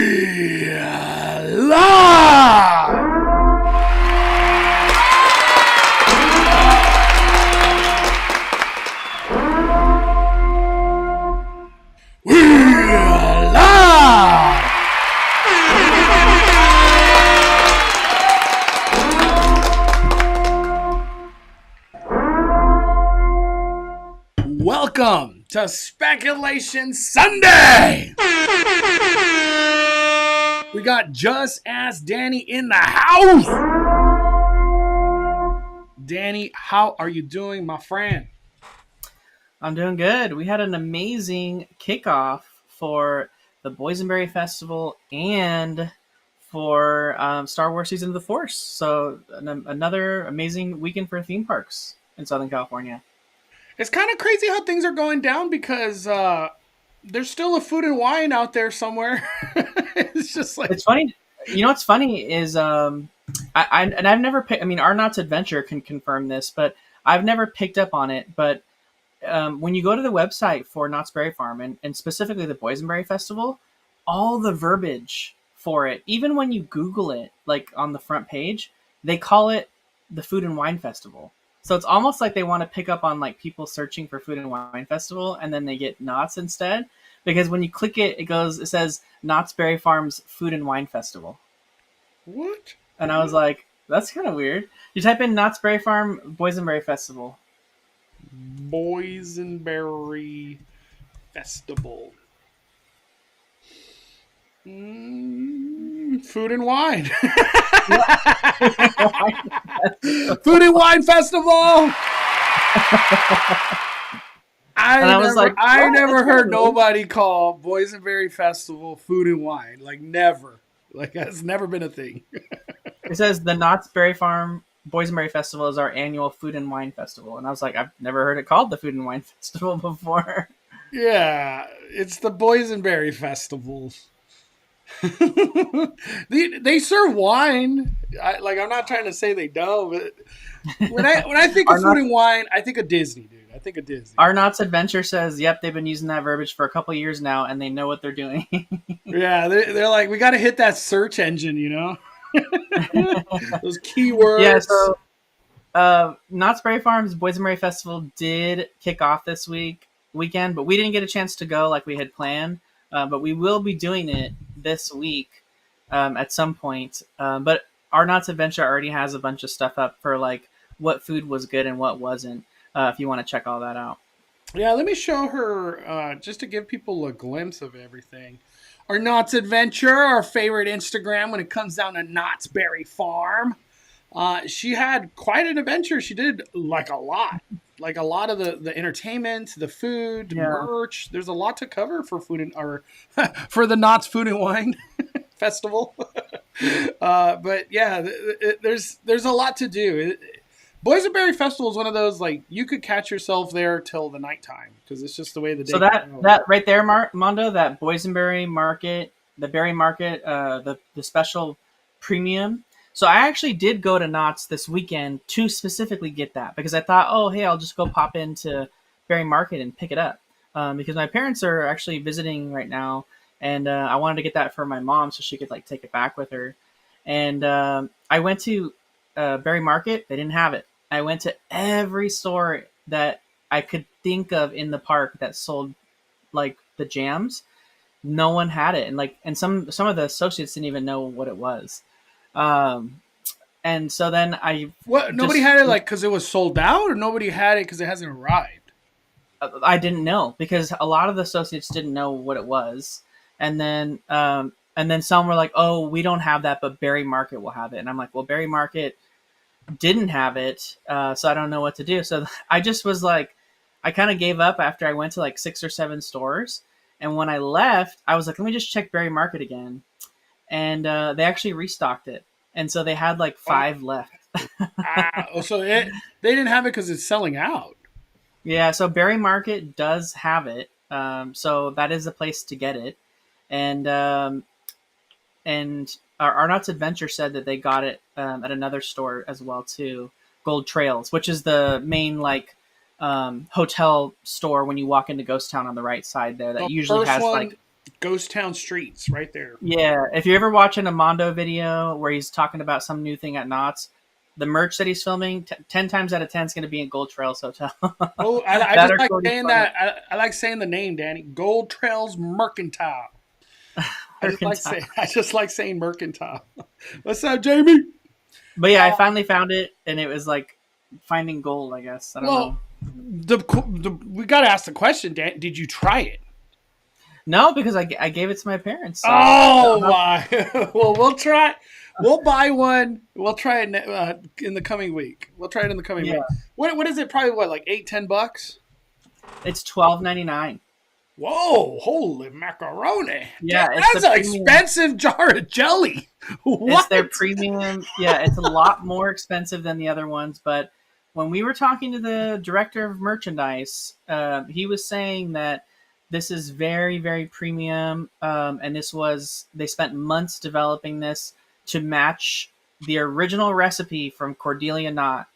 We are live! We are live! Welcome to Speculation Sunday! We got Just Ask Danny in the house! Danny, how are you doing, my friend? I'm doing good. We had an amazing kickoff for the Boenberry Festival and for Star Wars Season of the Force. So another amazing weekend for theme parks in Southern California. It's kind of crazy how things are going down because there's still a food and wine out there somewhere. It's just like... It's funny. You know what's funny is I've never picked. I mean, our Knott's Adventure can confirm this, but I've never picked up on it. But when you go to the website for Knott's Berry Farm and specifically the Boenberry Festival, all the verbiage for it, even when you Google it, like on the front page, they call it the Food and Wine Festival. So it's almost like they want to pick up on like people searching for Food and Wine Festival, and then they get Knott's instead. Because when you click it, it says Knott's Berry Farm's Food and Wine Festival. What? And I was like, that's kind of weird. You type in Knott's Berry Farm Boenberry Festival. Boenberry Festival. Food and wine. Food and Wine Festival. I never heard nobody call Boenberry Festival Food and Wine. Like never. Like that's never been a thing. It says the Knott's Berry Farm Boenberry Festival is our annual food and wine festival. And I was like, I've never heard it called the Food and Wine Festival before. Yeah, it's the Boenberry Festival. They serve wine. I'm not trying to say they don't, but when I think of food and wine, I think of Disney, dude. I think of Disney. Our Knott's Adventure says, yep, they've been using that verbiage for a couple of years now, and they know what they're doing. Yeah, they're like, we got to hit that search engine, you know? Those keywords. Yeah, so Knott's Berry Farm's Boenberry Festival did kick off this weekend, but we didn't get a chance to go like we had planned. But we will be doing it this week at some point. But our Knott's Adventure already has a bunch of stuff up for like what food was good and what wasn't. If you want to check all that out. Yeah, let me show her just to give people a glimpse of everything. Our Knott's Adventure, our favorite Instagram when it comes down to Knott's Berry Farm. She had quite an adventure. She did like a lot of the entertainment, the food, merch. There's a lot to cover for for the Knott's Food and Wine Festival. But yeah, there's a lot to do. Boenberry Festival is one of those like you could catch yourself there till the nighttime because it's just the way the day. So that right there, Mondo, that Boenberry Market, the berry market, the special premium. So I actually did go to Knott's this weekend to specifically get that because I thought, oh, hey, I'll just go pop into Berry Market and pick it up because my parents are actually visiting right now, and I wanted to get that for my mom so she could like take it back with her. And I went to Berry Market; they didn't have it. I went to every store that I could think of in the park that sold like the jams. No one had it, and some of the associates didn't even know what it was. And so then nobody had it like because it was sold out, or nobody had it because it hasn't arrived. I didn't know because a lot of the associates didn't know what it was, and then some were like, "Oh, we don't have that, but Berry Market will have it." And I'm like, "Well, Berry Market didn't have it, so I don't know what to do." So I just was like, I kind of gave up after I went to like 6 or 7 stores, and when I left, I was like, "Let me just check Berry Market again." And they actually restocked it, and so they had like 5 left. So they didn't have it because it's selling out. Yeah, so Berry Market does have it, so that is a place to get it. And our Knott's Adventure said that they got it at another store as well too, Gold Trails, which is the main like hotel store when you walk into Ghost Town on the right side there. That usually has like Ghost Town Streets, right there. Yeah, if you're ever watching a Mondo video where he's talking about some new thing at Knott's, the merch that he's filming, 10 times out of 10 is going to be in Gold Trails Hotel. Oh, I That just or like Cody's saying Corner. that. I like saying the name, Danny. Gold Trails Mercantile. Mercantile. I just like saying mercantile. What's up, Jamie? But yeah, I finally found it, and it was like finding gold, I guess. I don't know. Well, we got to ask the question, Dan. Did you try it? No, because I gave it to my parents. So. Oh my! Well, we'll try. We'll buy one. We'll try it in the coming week. We'll try it in the coming week. What is it? Probably what, like $8-10? It's $12.99. Whoa! Holy macaroni! Yeah, that's an expensive jar of jelly. What? It's their premium. Yeah, it's a lot more expensive than the other ones. But when we were talking to the director of merchandise, he was saying that this is very, very premium, and they spent months developing this to match the original recipe from Cordelia Knott,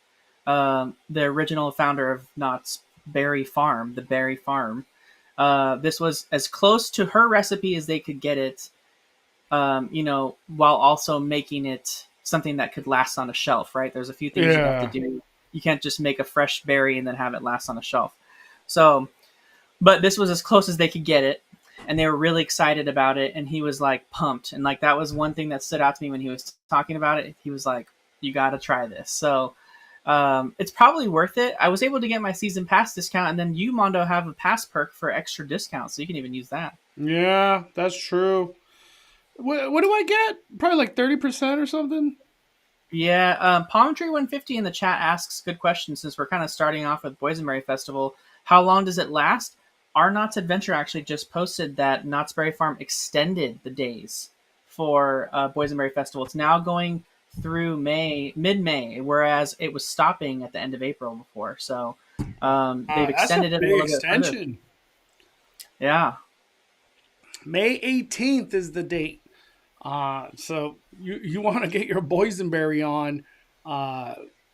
the original founder of Knott's Berry Farm, the Berry Farm. This was as close to her recipe as they could get it, while also making it something that could last on a shelf, right? There's a few things you have to do. You can't just make a fresh berry and then have it last on a shelf. So, but this was as close as they could get it, and they were really excited about it, and he was like pumped. And like that was one thing that stood out to me when he was talking about it. He was like, you got to try this. So it's probably worth it. I was able to get my season pass discount, and then you, Mondo, have a pass perk for extra discount, so you can even use that. Yeah, that's true. What do I get? Probably like 30% or something. Yeah, Palm Tree 150 in the chat asks, good question, since we're kind of starting off with Boenberry Festival. How long does it last? Our Knott's Adventure actually just posted that Knott's Berry Farm extended the days for Boenberry Festival. It's now going through mid-May, whereas it was stopping at the end of April before. So they've extended it a little bit further. Yeah. May 18th is the date. So you want to get your boysenberry on?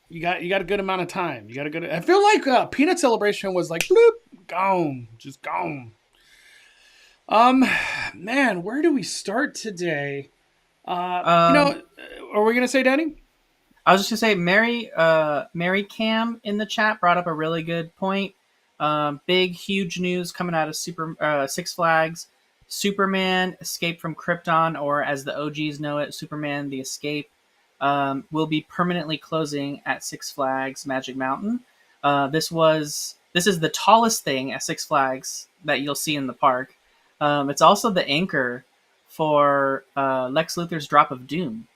You got a good amount of time. I feel like Peanut Celebration was like bloop, gone, just gone. Man, where do we start today? Are we gonna say, Danny? I was just gonna say, Mary Cam in the chat brought up a really good point. Big, huge news coming out of Six Flags. Superman Escape from Krypton, or as the OGs know it, Superman the Escape, will be permanently closing at Six Flags Magic Mountain. This is the tallest thing at Six Flags that you'll see in the park. It's also the anchor for Lex Luthor's Drop of Doom,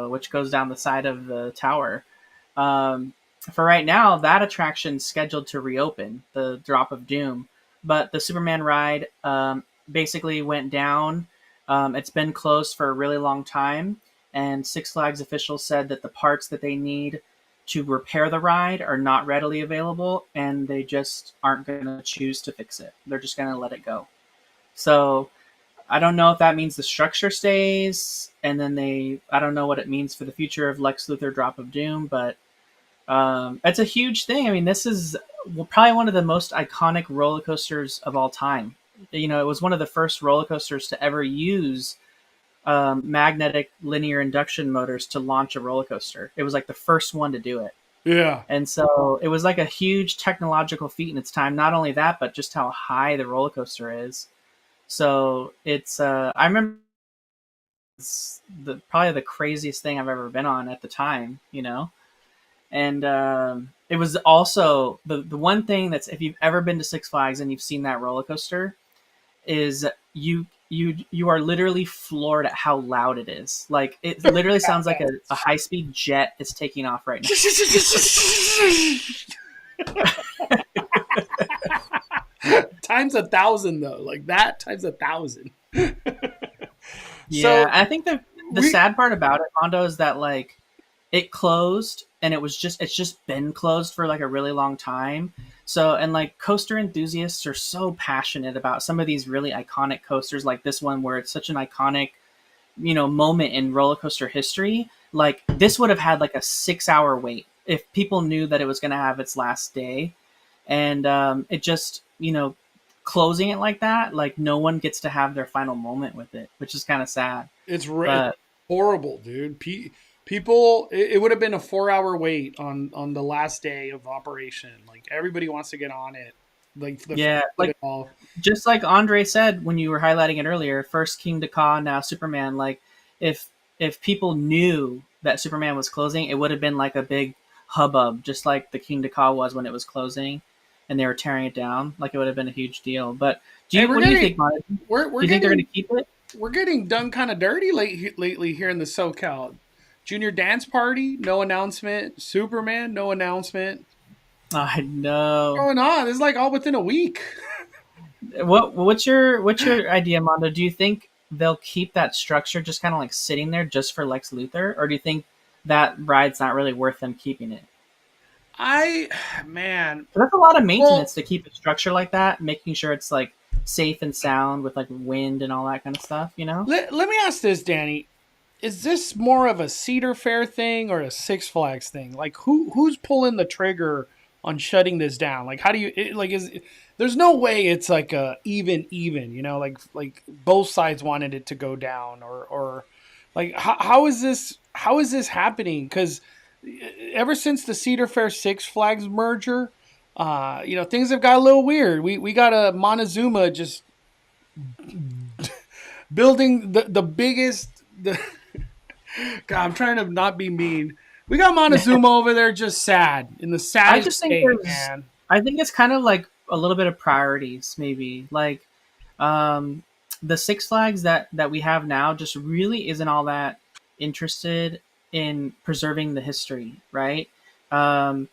which goes down the side of the tower. For right now, that attraction's scheduled to reopen, the Drop of Doom, but the Superman ride basically went down. It's been closed for a really long time, and Six Flags officials said that the parts that they need to repair the ride are not readily available, and they just aren't going to choose to fix it. They're just going to let it go. So I don't know if that means the structure stays, and then I don't know what it means for the future of Lex Luthor Drop of Doom, but it's a huge thing. I mean, this is probably one of the most iconic roller coasters of all time. It was one of the first roller coasters to ever use magnetic linear induction motors to launch a roller coaster. It was like the first one to do it. Yeah. And so it was like a huge technological feat in its time. Not only that, but just how high the roller coaster is. So it's, I remember it's probably the craziest thing I've ever been on at the time, And it was also the one thing that's, if you've ever been to Six Flags and you've seen that roller coaster, is you are literally floored at how loud it is. Like, it literally sounds like a high-speed jet is taking off right now. Times 1,000 though, like that times 1,000. Yeah, so, I think the sad part about it, Mondo, is that like it closed, and it's just been closed for like a really long time. So, and like coaster enthusiasts are so passionate about some of these really iconic coasters, like this one where it's such an iconic, moment in roller coaster history. Like, this would have had like a 6-hour wait if people knew that it was going to have its last day. And it just, closing it like that, like no one gets to have their final moment with it, which is kind of sad. It's But horrible, dude. People, it would have been a 4 hour wait on the last day of operation. Like everybody wants to get on it, like the yeah, of like it all. just like Andre said when you were highlighting it earlier, first King Ka, now Superman. Like if people knew that Superman was closing, it would have been like a big hubbub, just like the King Ka was when it was closing, and they were tearing it down. Like it would have been a huge deal. But Hey, what do you think, Monica? Do we're you think they're going getting to keep it? we're getting done kind of dirty lately here in the SoCal. Junior dance party, no announcement. Superman, no announcement. I know. What's going on? It's like all within a week. What's your idea, Mondo? Do you think they'll keep that structure just kind of like sitting there just for Lex Luthor, or do you think that ride's not really worth them keeping it? I man, So that's a lot of well, maintenance to keep a structure like that, making sure it's like safe and sound with like wind and all that kind of stuff. You know? let me ask this, Danny. Is this more of a Cedar Fair thing or a Six Flags thing? Like who's pulling the trigger on shutting this down? Like how do you like is there's no way it's like a even, like both sides wanted it to go down or like how is this happening? Cuz ever since the Cedar Fair Six Flags merger, things have got a little weird. We got a Montezuma just building the biggest the God, I'm trying to not be mean. We got Montezuma over there just sad in the I saddest just think state, there's, man. I think it's kind of like a little bit of priorities, maybe. Like, um, the Six Flags that we have now just really isn't all that interested in preserving the history, right? Um,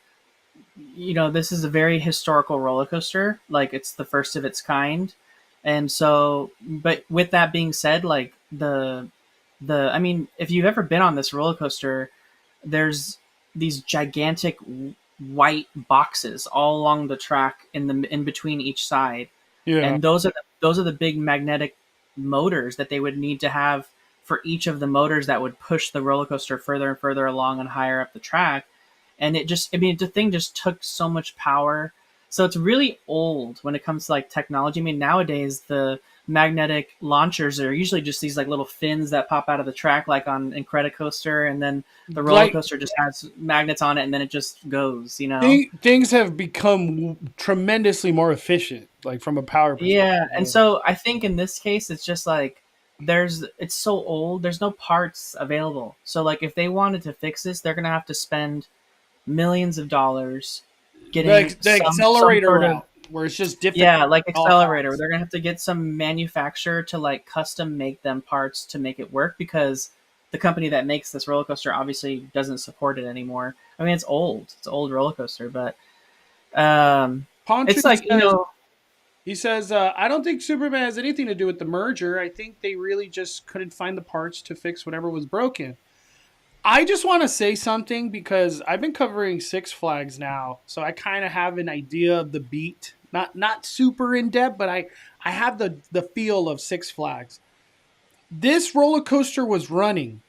this is a very historical roller coaster. Like, it's the first of its kind, and so, but with that being said, like I mean, if you've ever been on this roller coaster, there's these gigantic white boxes all along the track in between each side, Yeah. and those are the big magnetic motors that they would need to have for each of the motors that would push the roller coaster further and further along and higher up the track. And it just, I mean, the thing just took so much power. So it's really old when it comes to like technology. I mean, nowadays the magnetic launchers are usually just these like little fins that pop out of the track, like on Incredicoaster, and then the roller Like coaster just has magnets on it, and then it just goes. things have become tremendously more efficient, like from a power Yeah, and perspective. so I think in this case, it's just like it's so old. There's no parts available. So like if they wanted to fix this, they're gonna have to spend millions of dollars getting The some accelerator sort of, route where it's just different yeah, like all accelerator. times. They're gonna have to get some manufacturer to like custom make them parts to make it work because the company that makes this roller coaster obviously doesn't support it anymore. I mean, it's old. It's an old roller coaster, but Poncho it's like says he says I don't think Superman has anything to do with the merger. I think they really just couldn't find the parts to fix whatever was broken. I just want to say something because I've been covering Six Flags now, so I kind of have an idea of the beat. Not super in depth, but I have the feel of Six Flags. This roller coaster was running,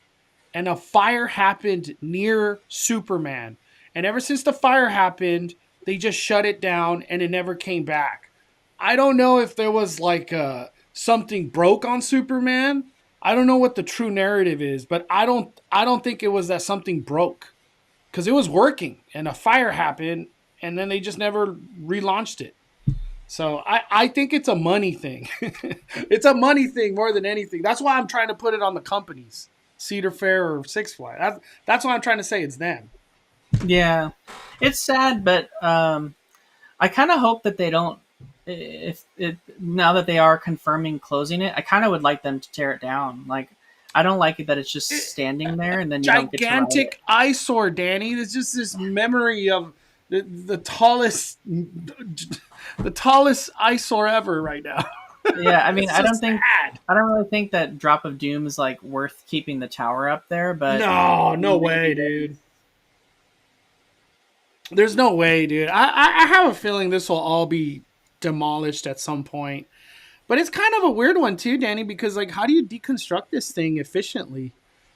and a fire happened near Superman, and ever since the fire happened, they just shut it down, and it never came back. I don't know if there was like something broke on Superman. I don't know what the true narrative is, but I don't think it was that something broke because it was working and a fire happened and then they just never relaunched it. So I think it's a money thing. It's a money thing more than anything. That's why I'm trying to put it on the companies, Cedar Fair or Six Flags. That's why I'm trying to say it's them. yeah, it's sad, but I kind of hope that they don't. If it now that they are confirming closing it, I kind of would like them to tear it down. Like, I don't like it that it's just standing there and then you don't get to ride it. Gigantic eyesore, Danny. There's just this memory of the tallest eyesore ever right now. Yeah, I mean, It's so sad. I don't really think that Drop of Doom is like worth keeping the tower up there, but No, no way, maybe dude. There's no way, dude. I have a feeling this will all be demolished at some point. But it's kind of a weird one too, Danny, because like, how do you deconstruct this thing efficiently?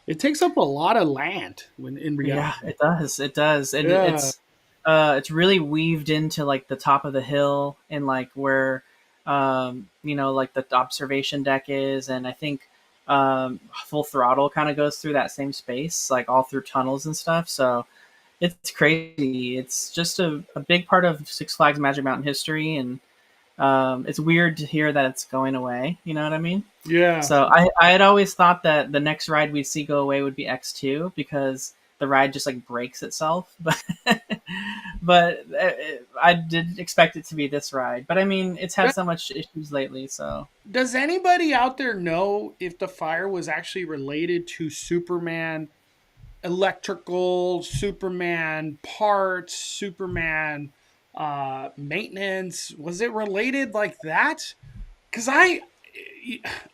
It takes up a lot of land when in yeah, reality. it does. It does, and Yeah. it's really weaved into like the top of the hill and like where like the observation deck is, and I think Full Throttle kind of goes through that same space, like all through tunnels and stuff. So it's crazy. It's just a big part of Six Flags Magic Mountain history, and it's weird to hear that it's going away. You know what I mean? Yeah. So I had always thought that the next ride we'd see go away would be X2 because the ride just like breaks itself. But I did expect it to be this ride. But I mean, it's had so much issues lately. So Does anybody out there know if the fire was actually related to Superman electrical, Superman parts, Superman maintenance? Was it related like that? Because I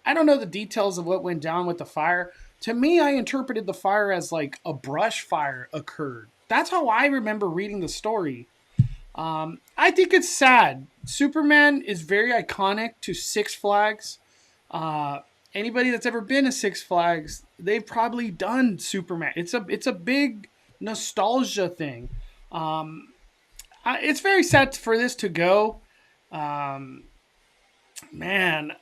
don't know the details of what went down with the fire. To me, I interpreted the fire as like a brush fire occurred. That's how I remember reading the story. I think it's sad. Superman is very iconic to Six Flags. Uh, Anybody that's ever been to Six Flags, they've probably done Superman. It's a big nostalgia thing. Um, it's very sad for this to go. Um, man,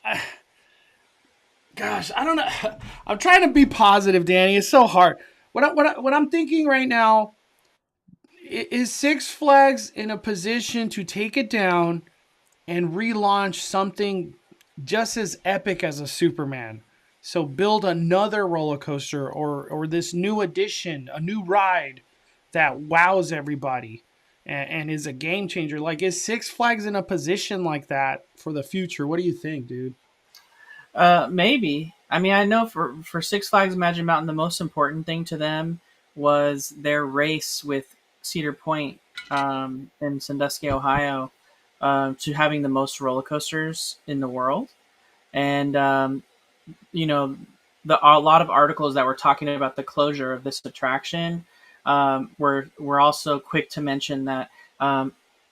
gosh, I don't know. I'm trying to be positive, Danny. It's so hard. What I'm thinking right now is Six Flags in a position to take it down and relaunch something just as epic as a Superman. So build another roller coaster or this new addition, a new ride that wows everybody and is a game changer. Like, is Six Flags in a position like that for the future? What do you think, dude? maybe. I mean, I know for Six Flags Magic Mountain, the most important thing to them was their race with Cedar Point in Sandusky, Ohio, to having the most roller coasters in the world. And you know, a lot of articles that were talking about the closure of this attraction were also quick to mention that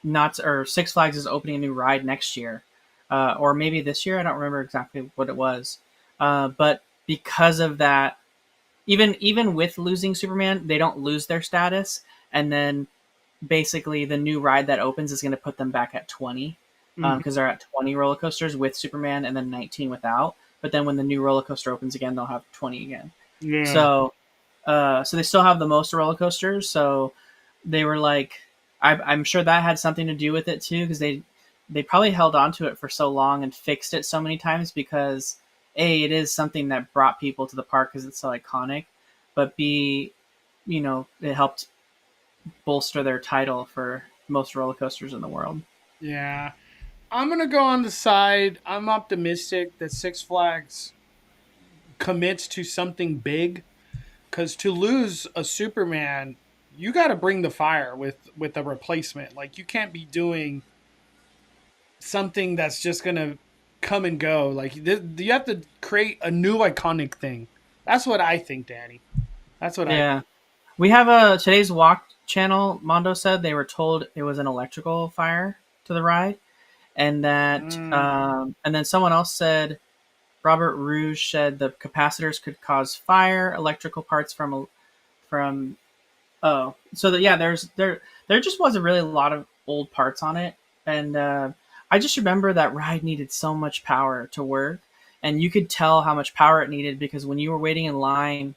not or Six Flags is opening a new ride next year, or maybe this year. I don't remember exactly what it was, but because of that, even with losing Superman, they don't lose their status, and then basically the new ride that opens is going to put them back at 20 Mhm. because they're at 20 roller coasters with Superman and then 19 without. But then when the new roller coaster opens again, they'll have 20 again. Yeah. So they still have the most roller coasters. So they were like, I'm sure that had something to do with it too, because they probably held on to it for so long and fixed it so many times because A, it is something that brought people to the park because it's so iconic, but B, it helped bolster their title for most roller coasters in the world. Yeah. I'm going to go on the side. I'm optimistic that Six Flags commits to something big because to lose a Superman, you got to bring the fire with a replacement. Like, you can't be doing something that's just going to come and go. Like, you have to create a new iconic thing. That's what I think, Danny. That's what I Yeah. We have a today's walk channel. Mondo said they were told it was an electrical fire to the ride, and that, Mm, and then someone else said Robert Rouge said the capacitors could cause fire, electrical parts from. Oh, so that yeah, there just wasn't really a lot of old parts on it, and I just remember that ride needed so much power to work, and you could tell how much power it needed because when you were waiting in line,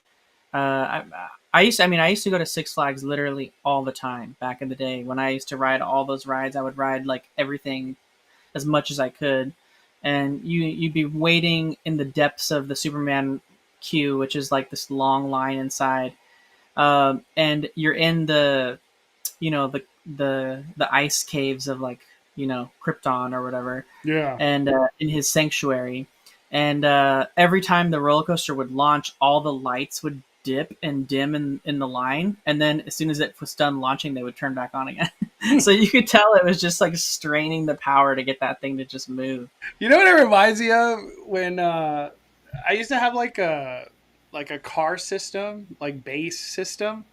I used to go to Six Flags literally all the time back in the day when I used to ride all those rides. I would ride like everything as much as I could, and you'd be waiting in the depths of the Superman queue, which is like this long line inside, and you're in the the ice caves of like Krypton or whatever, yeah. and in his sanctuary. And every time the roller coaster would launch, all the lights would dip and dim in the line. And then as soon as it was done launching, they would turn back on again. So you could tell it was just like straining the power to get that thing to just move. You know what it reminds me of when I used to have like a car system, like bass system,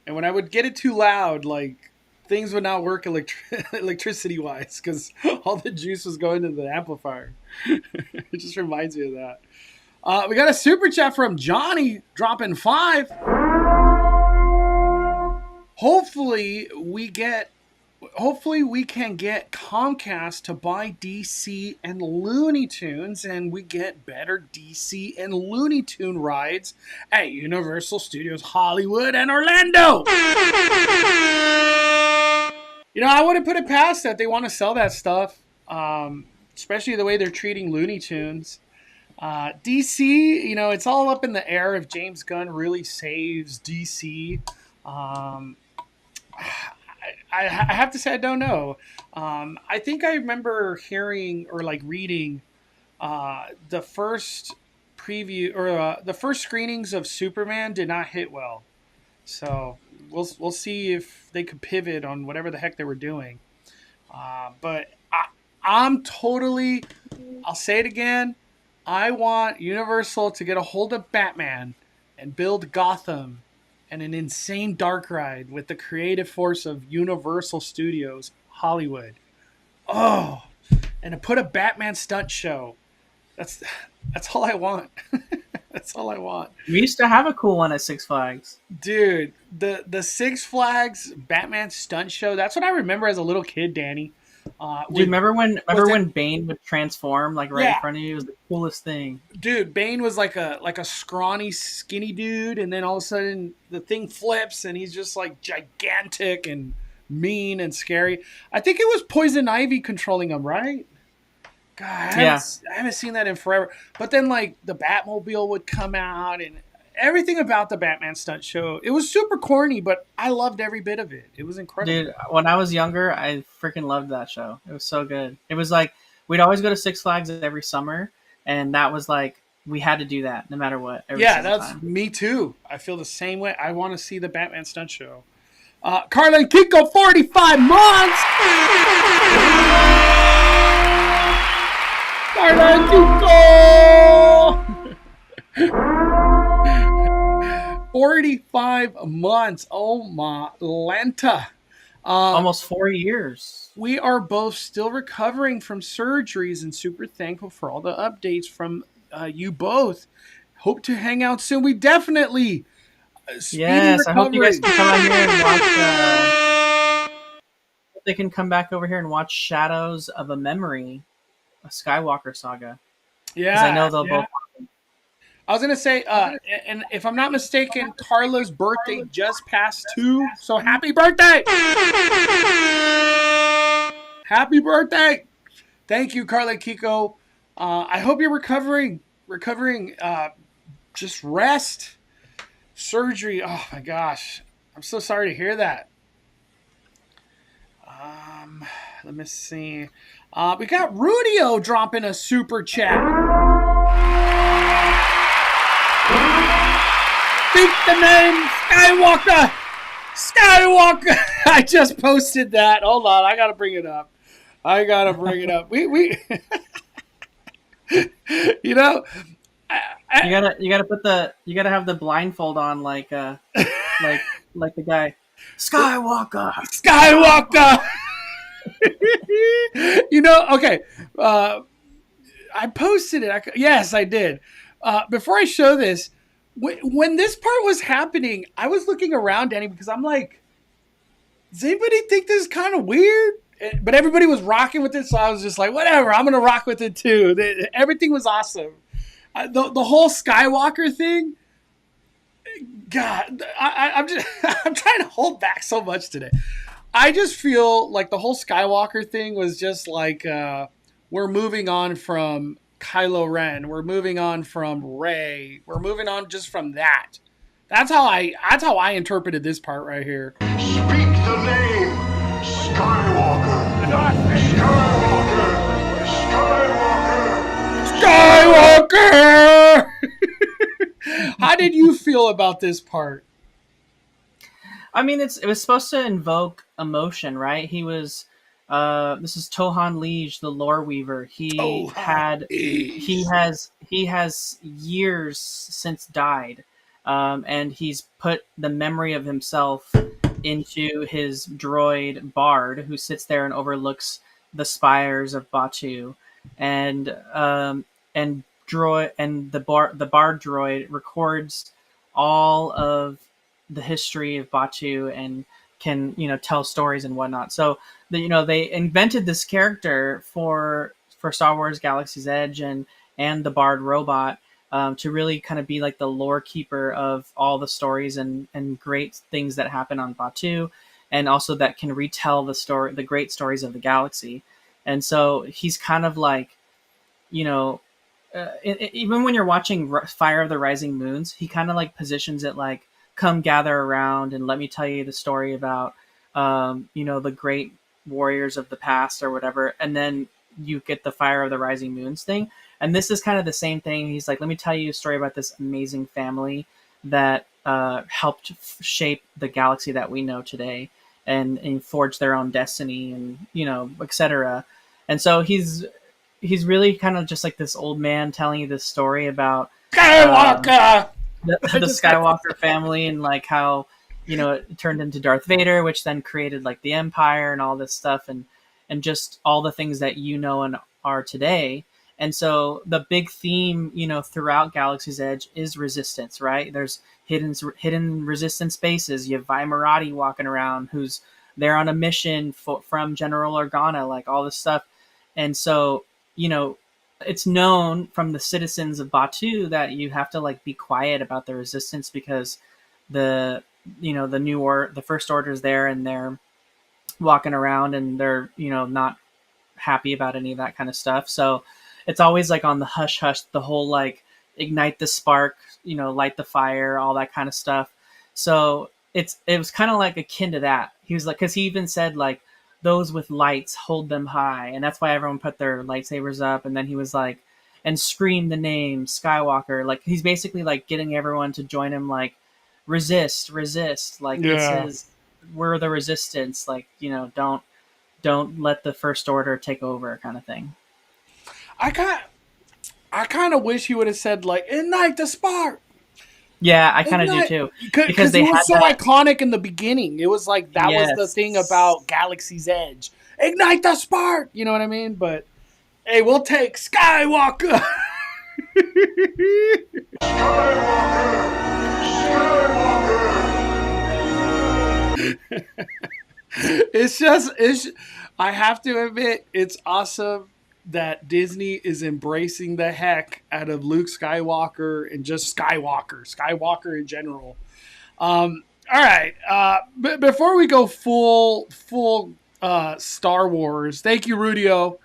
and when I would get it too loud, like things would not work electricity wise because all the juice was going to the amplifier. It just reminds me of that. We got a super chat from Johnny dropping 5. Hopefully, we get hopefully we can get Comcast to buy DC and Looney Tunes, and we get better DC and Looney Tune rides at Universal Studios Hollywood and Orlando. I wouldn't put it past that they want to sell that stuff, especially the way they're treating Looney Tunes. DC, it's all up in the air if James Gunn really saves DC. Um, I have to say I don't know. I think I remember hearing or like reading the first preview or the first screenings of Superman did not hit well. So we'll see if they could pivot on whatever the heck they were doing. But I'm totally. I'll say it again. I want Universal to get a hold of Batman and build Gotham and an insane dark ride with the creative force of Universal Studios Hollywood. Oh, and to put a Batman stunt show. That's all I want. That's all I want. We used to have a cool one at Six Flags. Dude, the Six Flags Batman stunt show, that's what I remember as a little kid, Danny. Dude, remember when Bane would transform like right in front of you? It was the coolest thing. Dude, Bane was like a scrawny, skinny dude, and then all of a sudden the thing flips and he's just like gigantic and mean and scary. I think it was Poison Ivy controlling him, right? God, I haven't seen that in forever. But then like the Batmobile would come out and everything about the Batman stunt show. It was super corny, but I loved every bit of it. It was incredible. Dude, when I was younger, I freaking loved that show. It was so good. It was like we'd always go to Six Flags every summer, and that was like we had to do that no matter what. That's time. Me too. I feel the same way. I want to see the Batman stunt show. Carla and Kiko, 45 months. Carla and Kiko. 45 months. Oh my Lanta. Almost 4 years. We are both still recovering from surgeries and super thankful for all the updates from you both. Hope to hang out soon. We definitely. Yes, recovery. I hope you guys can come out here and watch. They can come back over here and watch Shadows of a Memory, a Skywalker saga. Yeah, because I know they'll both. I was gonna say, and if I'm not mistaken, Carla's birthday just passed too. So happy birthday! Happy birthday! Thank you, Carla Kiko. I hope you're recovering. Just rest. Surgery. Oh my gosh, I'm so sorry to hear that. Let me see. We got Rudio dropping a super chat. Speak the name Skywalker. I just posted that. Hold on, I gotta bring it up. We you gotta have the blindfold on like the guy Skywalker. Okay. I posted it. Yes, I did. Before I show this, when this part was happening, I was looking around, Danny, because I'm like, does anybody think this is kind of weird? But everybody was rocking with it, so I was just like, whatever, I'm going to rock with it too. Everything was awesome. The whole Skywalker thing, God, I'm trying to hold back so much today. I just feel like the whole Skywalker thing was just like we're moving on from Kylo Ren. We're moving on from Rey. We're moving on just from that. That's how I interpreted this part right here. Speak the name Skywalker. Skywalker. How did you feel about this part? I mean, it was supposed to invoke emotion, right? He was. This is Tohan Liege, the lore weaver. He has years since died, and he's put the memory of himself into his droid Bard, who sits there and overlooks the spires of Batuu, and the Bard droid records all of the history of Batuu and can, tell stories and whatnot. So they invented this character for Star Wars Galaxy's Edge and the Bard robot, to really kind of be like the lore keeper of all the stories and great things that happen on Batuu, and also that can retell the great stories of the galaxy. And so he's kind of like, you know, even when you're watching Fire of the Rising Moons, he kind of like positions it like, come gather around and let me tell you the story about, the great warriors of the past or whatever. And then you get the Fire of the Rising Moons thing. And this is kind of the same thing. He's like, let me tell you a story about this amazing family that helped shape the galaxy that we know today, and forge their own destiny, and, etc. And so he's really kind of just like this old man telling you this story about Skywalker. the Skywalker family, and like how, it turned into Darth Vader, which then created like the Empire and all this stuff, and just all the things that and are today. And so the big theme, throughout Galaxy's Edge is resistance, right? There's hidden resistance bases. You have Vi Marati walking around, who's there on a mission from General Organa, like all this stuff. And so, it's known from the citizens of Batuu that you have to like be quiet about the resistance, because the First Order's there, and they're walking around, and they're, not happy about any of that kind of stuff. So it's always like on the hush hush, the whole like ignite the spark, light the fire, all that kind of stuff. So it was kind of like akin to that. He was like, because he even said like, those with lights, hold them high, and that's why everyone put their lightsabers up. And then he was like, and scream the name Skywalker. Like he's basically like getting everyone to join him, like resist, like this is, we're the resistance, like, don't let the First Order take over, kind of thing. I kind of wish he would have said like, ignite the spark. Yeah, I kind of do too. Because it was so iconic in the beginning. It was like, that was the thing about Galaxy's Edge. Ignite the spark! You know what I mean? But, hey, we'll take Skywalker! I have to admit, it's awesome that Disney is embracing the heck out of Luke Skywalker and just Skywalker in general. All right. Before we go full Star Wars, thank you, Rudio.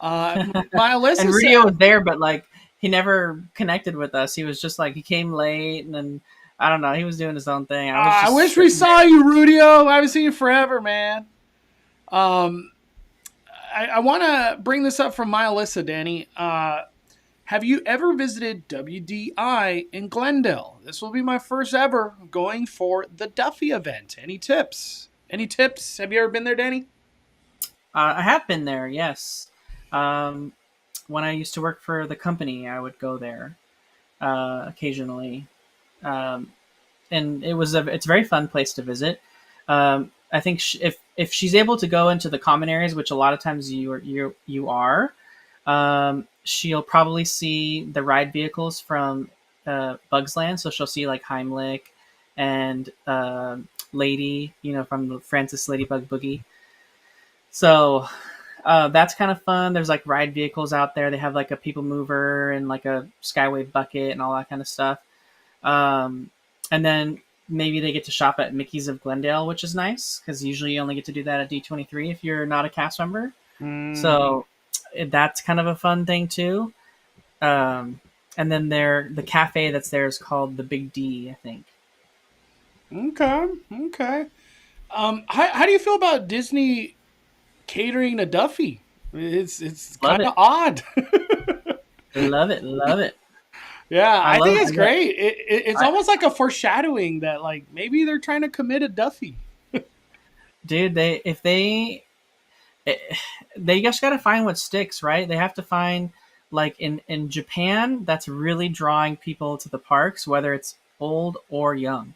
Alyssa and Rudio was there, but like he never connected with us. He was just like, he came late, and then I don't know, he was doing his own thing. I wish we saw you, Rudio. I haven't seen you forever, man. I want to bring this up from my Alyssa, Danny. Have you ever visited WDI in Glendale? This will be my first ever going for the Duffy event. Any tips? Have you ever been there, Danny? I have been there, yes. When I used to work for the company, I would go there occasionally. And it's a very fun place to visit. I think if she's able to go into the common areas, which a lot of times you are, she'll probably see the ride vehicles from Bugs Land. So she'll see like Heimlich and Lady, from the Francis Ladybug Boogie. So that's kind of fun. There's like ride vehicles out there. They have like a people mover and like a Skyway bucket and all that kind of stuff. And then maybe they get to shop at Mickey's of Glendale, which is nice, because usually you only get to do that at D23 if you're not a cast member. So that's kind of a fun thing too. And then the cafe that's there is called the Big D, I think. Okay. How do you feel about Disney catering to Duffy? It's kind of odd. Love it. Yeah, I think it's great. It's almost like a foreshadowing that like maybe they're trying to commit a Duffy. Dude, they just got to find what sticks, right? They have to find, like in Japan, that's really drawing people to the parks, whether it's old or young.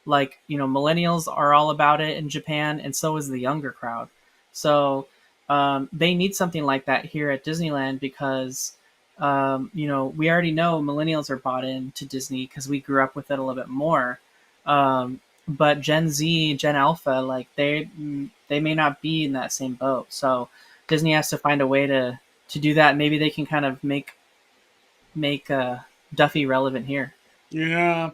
Like, millennials are all about it in Japan, and so is the younger crowd. So they need something like that here at Disneyland, because we already know millennials are bought into Disney because we grew up with it a little bit more. but Gen Z, Gen Alpha, like they may not be in that same boat. So Disney has to find a way to do that. Maybe they can kind of make Duffy relevant here. Yeah.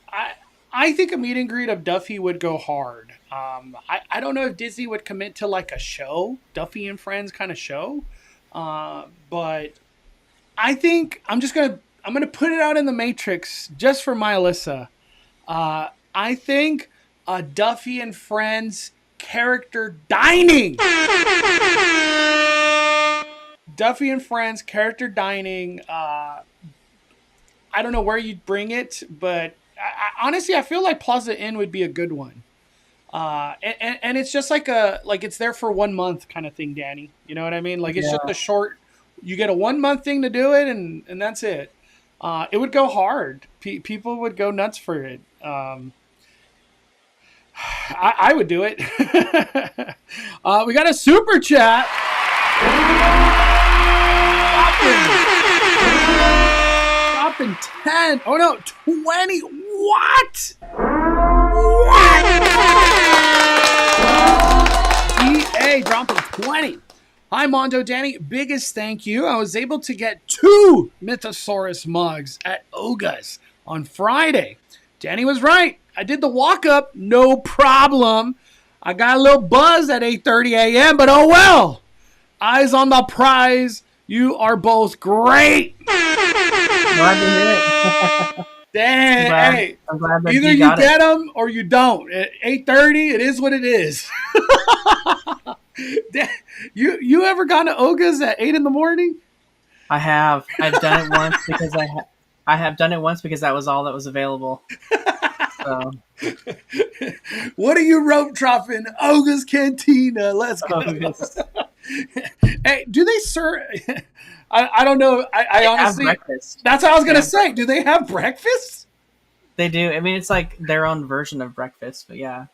I I think a meet and greet of Duffy would go hard. I don't know if Disney would commit to like a show, Duffy and Friends kind of show, but I think I'm gonna put it out in the Matrix just for my Alyssa. I think a Duffy and Friends character dining. Duffy and Friends character dining. I don't know where you'd bring it, but honestly, I feel like Plaza Inn would be a good one. And it's just like it's there for 1 month kind of thing, Danny. You know what I mean? Like it's just Yeah. a short. You get a 1 month thing to do it, and that's it. It would go hard. People would go nuts for it. I would do it. We got a super chat. Dropping 10. Oh no, 20. What? EA dropping 20. Hi, Mondo Danny. Biggest thank you. I was able to get 2 Mythosaurus mugs at Oga's on Friday. Danny was right. I did the walk up, no problem. I got a little buzz at 8:30 a.m., but oh well. Eyes on the prize. You are both great. Glad to hear it. Dang, hey, I'm glad that either you got get it. them or you don't. At 8:30, it is what it is. You ever gone to Oga's at 8 in the morning? I have. I've done it once because I have done it once because that was all that was available. So, What are you rope dropping? Oga's Cantina. Let's go. Hey, do they serve? I don't know. I they honestly, have breakfast. that's what I was gonna Yeah. say. Do they have breakfast? They do. I mean, it's like their own version of breakfast, but yeah.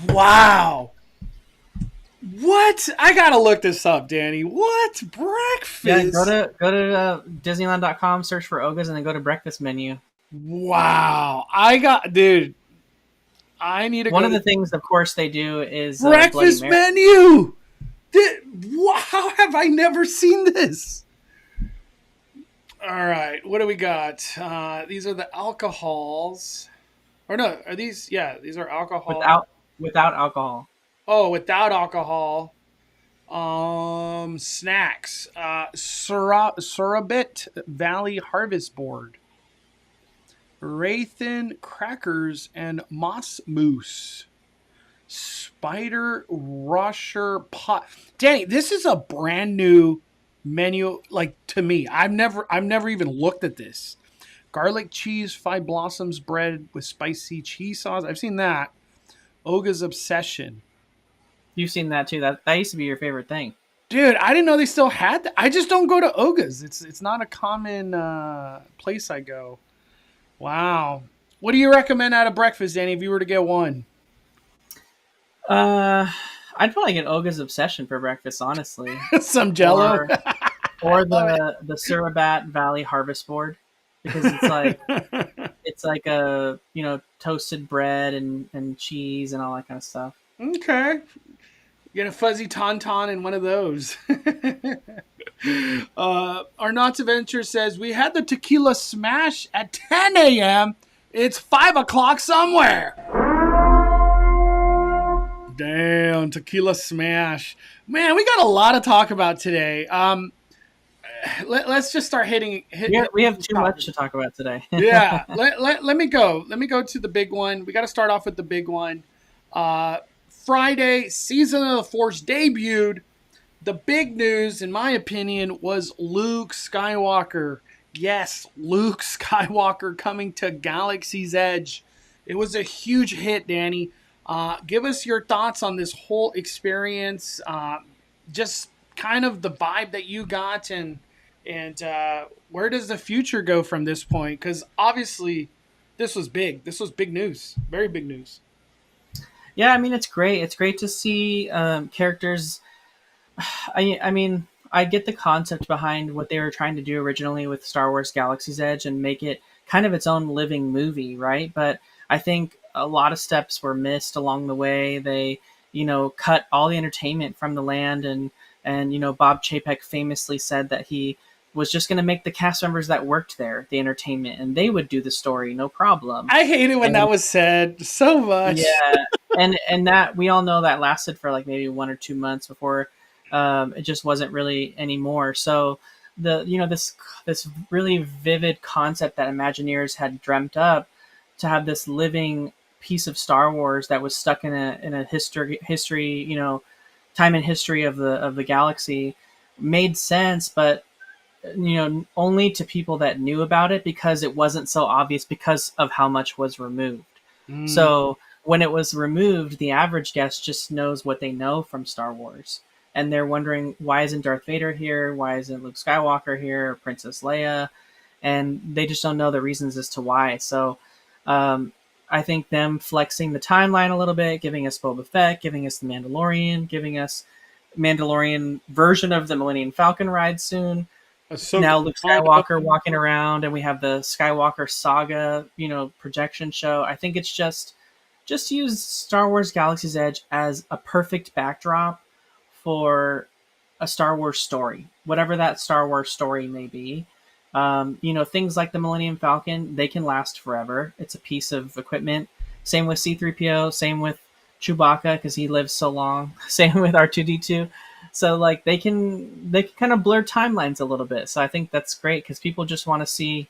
Wow. What? I gotta look this up, Danny. What breakfast? Yeah, go to Disneyland.com, search for Oga's, and then go to breakfast menu. Wow. Dude. I need to One go of the to things, of course, they do is breakfast Bloody Mary. menu. How have I never seen this? All right, what do we got? These are the alcohols. Or no, are these? Yeah, these are alcohol. Without alcohol. Oh, without alcohol. Snacks. Surabit Valley Harvest Board. Rathan crackers and moss mousse. Spider Rusher pot. Danny, this is a brand new menu. Like to me, I've never even looked at this. Garlic cheese, Five Blossoms bread with spicy cheese sauce. I've seen that. Oga's Obsession. You've seen that too. That used to be your favorite thing. Dude, I didn't know they still had that. I just don't go to Oga's. It's not a common place I go. Wow. What do you recommend out of breakfast, Danny, if you were to get one? I'd probably get Oga's Obsession for breakfast, honestly. Some Jello. Or the Surabat Valley Harvest Board, because it's like a toasted bread and cheese and all that kind of stuff. Okay. Get a fuzzy tauntaun in one of those. Our Knott's Adventure says, we had the tequila smash at 10 a.m. It's 5 o'clock somewhere. Damn, tequila smash. Man, we got a lot to talk about today. Let's just start hitting. We have too much to talk about today. Yeah. Let me go. Let me go to the big one. We got to start off with the big one. Friday, Season of the Force debuted. The big news, in my opinion, was Luke Skywalker. Yes, Luke Skywalker coming to Galaxy's Edge. It was a huge hit, Danny. Give us your thoughts on this whole experience. Just kind of the vibe that you got, and where does the future go from this point? Because obviously, this was big. This was big news. Very big news. Yeah, I mean, it's great. It's great to see characters. I mean, I get the concept behind what they were trying to do originally with Star Wars Galaxy's Edge and make it kind of its own living movie, right? But I think a lot of steps were missed along the way. They, cut all the entertainment from the land, and Bob Chapek famously said that he was just going to make the cast members that worked there the entertainment, and they would do the story, no problem. I hate it when that was said so much. Yeah, and that we all know that lasted for like maybe 1 or 2 months before it just wasn't really anymore. So this really vivid concept that Imagineers had dreamt up to have this living piece of Star Wars that was stuck in a history time in history of the galaxy made sense, but only to people that knew about it, because it wasn't so obvious because of how much was removed. So when it was removed, the average guest just knows what they know from Star Wars. And they're wondering, why isn't Darth Vader here? Why isn't Luke Skywalker here? Or Princess Leia? And they just don't know the reasons as to why. So I think them flexing the timeline a little bit, giving us Boba Fett, giving us the Mandalorian, giving us Mandalorian version of the Millennium Falcon ride soon. Now Luke Skywalker walking around, and we have the Skywalker saga, projection show. I think it's just use Star Wars Galaxy's Edge as a perfect backdrop for a Star Wars story, whatever that Star Wars story may be. Things like the Millennium Falcon, they can last forever. It's a piece of equipment. Same with C-3PO, same with Chewbacca, because he lives so long. Same with R2-D2. So like they can kind of blur timelines a little bit. So I think that's great, because people just want to see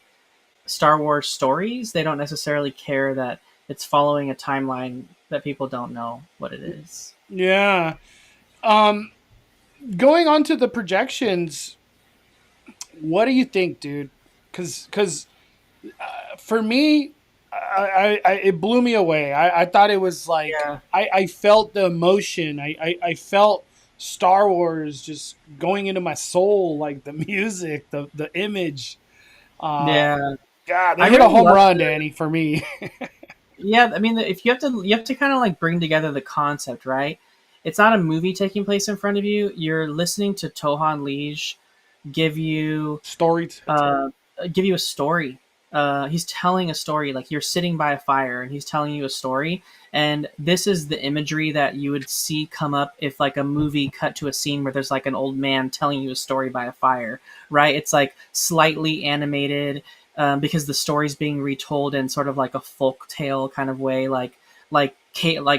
Star Wars stories. They don't necessarily care that it's following a timeline that people don't know what it is. Yeah. Going on to the projections, what do you think, dude? Because for me, it blew me away. I thought it was like, I felt the emotion. I felt Star Wars just going into my soul, like the music, the image. God, they hit a home run, Danny, for me. Yeah, I mean, if you have to kind of like bring together the concept, right? It's not a movie taking place in front of you. You're listening to Tohan Lige give you give you a story. He's telling a story, like you're sitting by a fire and he's telling you a story. And this is the imagery that you would see come up if like a movie cut to a scene where there's like an old man telling you a story by a fire, right? It's like slightly animated because the story's being retold in sort of like a folk tale kind of way, like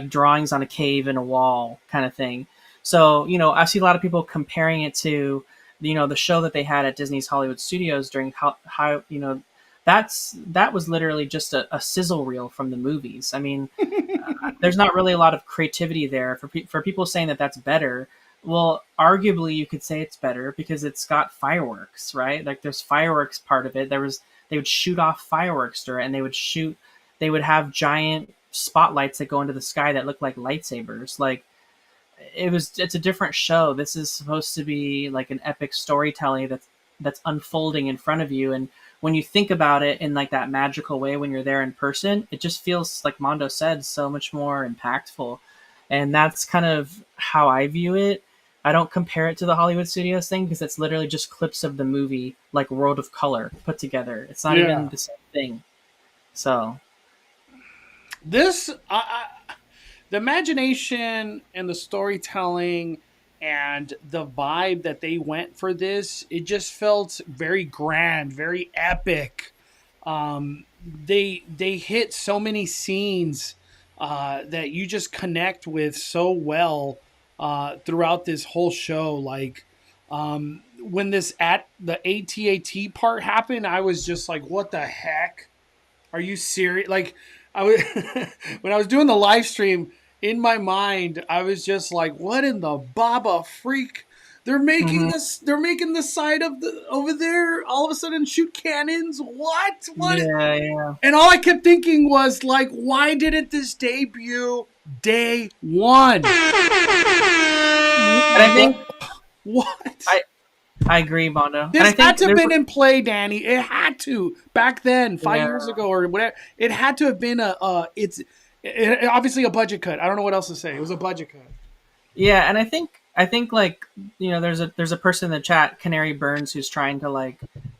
drawings on a cave in a wall kind of thing. So, I see a lot of people comparing it to, the show that they had at Disney's Hollywood Studios during how that was literally just a sizzle reel from the movies. I mean, there's not really a lot of creativity there for people saying that that's better. Well, arguably you could say it's better because it's got fireworks, right? Like there's fireworks part of it. They would shoot off fireworks during, and they would have giant spotlights that go into the sky that look like lightsabers. Like it's a different show. This is supposed to be like an epic storytelling that's unfolding in front of you. And when you think about it in like that magical way, when you're there in person, it just feels, like Mondo said, so much more impactful. And that's kind of how I view it. I don't compare it to the Hollywood Studios thing because it's literally just clips of the movie, like World of Color put together. It's not even the same thing. So this, the imagination and the storytelling and the vibe that they went for this, it just felt very grand, very epic. They hit so many scenes that you just connect with so well throughout this whole show. Like when the AT-AT part happened, I was just like, what the heck? Are you serious? Like when I was doing the live stream, in my mind, I was just like, what in the Baba freak? They're making this, they're making the side of the over there all of a sudden shoot cannons. What? Yeah. And all I kept thinking was like, why didn't this debut day one? And I think what? I agree, Mondo. This and I think had to have been in play, Danny. It had to back then, 5 years ago or whatever. It had to have been obviously a budget cut. I don't know what else to say. It was a budget cut. Yeah, and I think I think like there's a person in the chat, Canary Burns, who's trying to like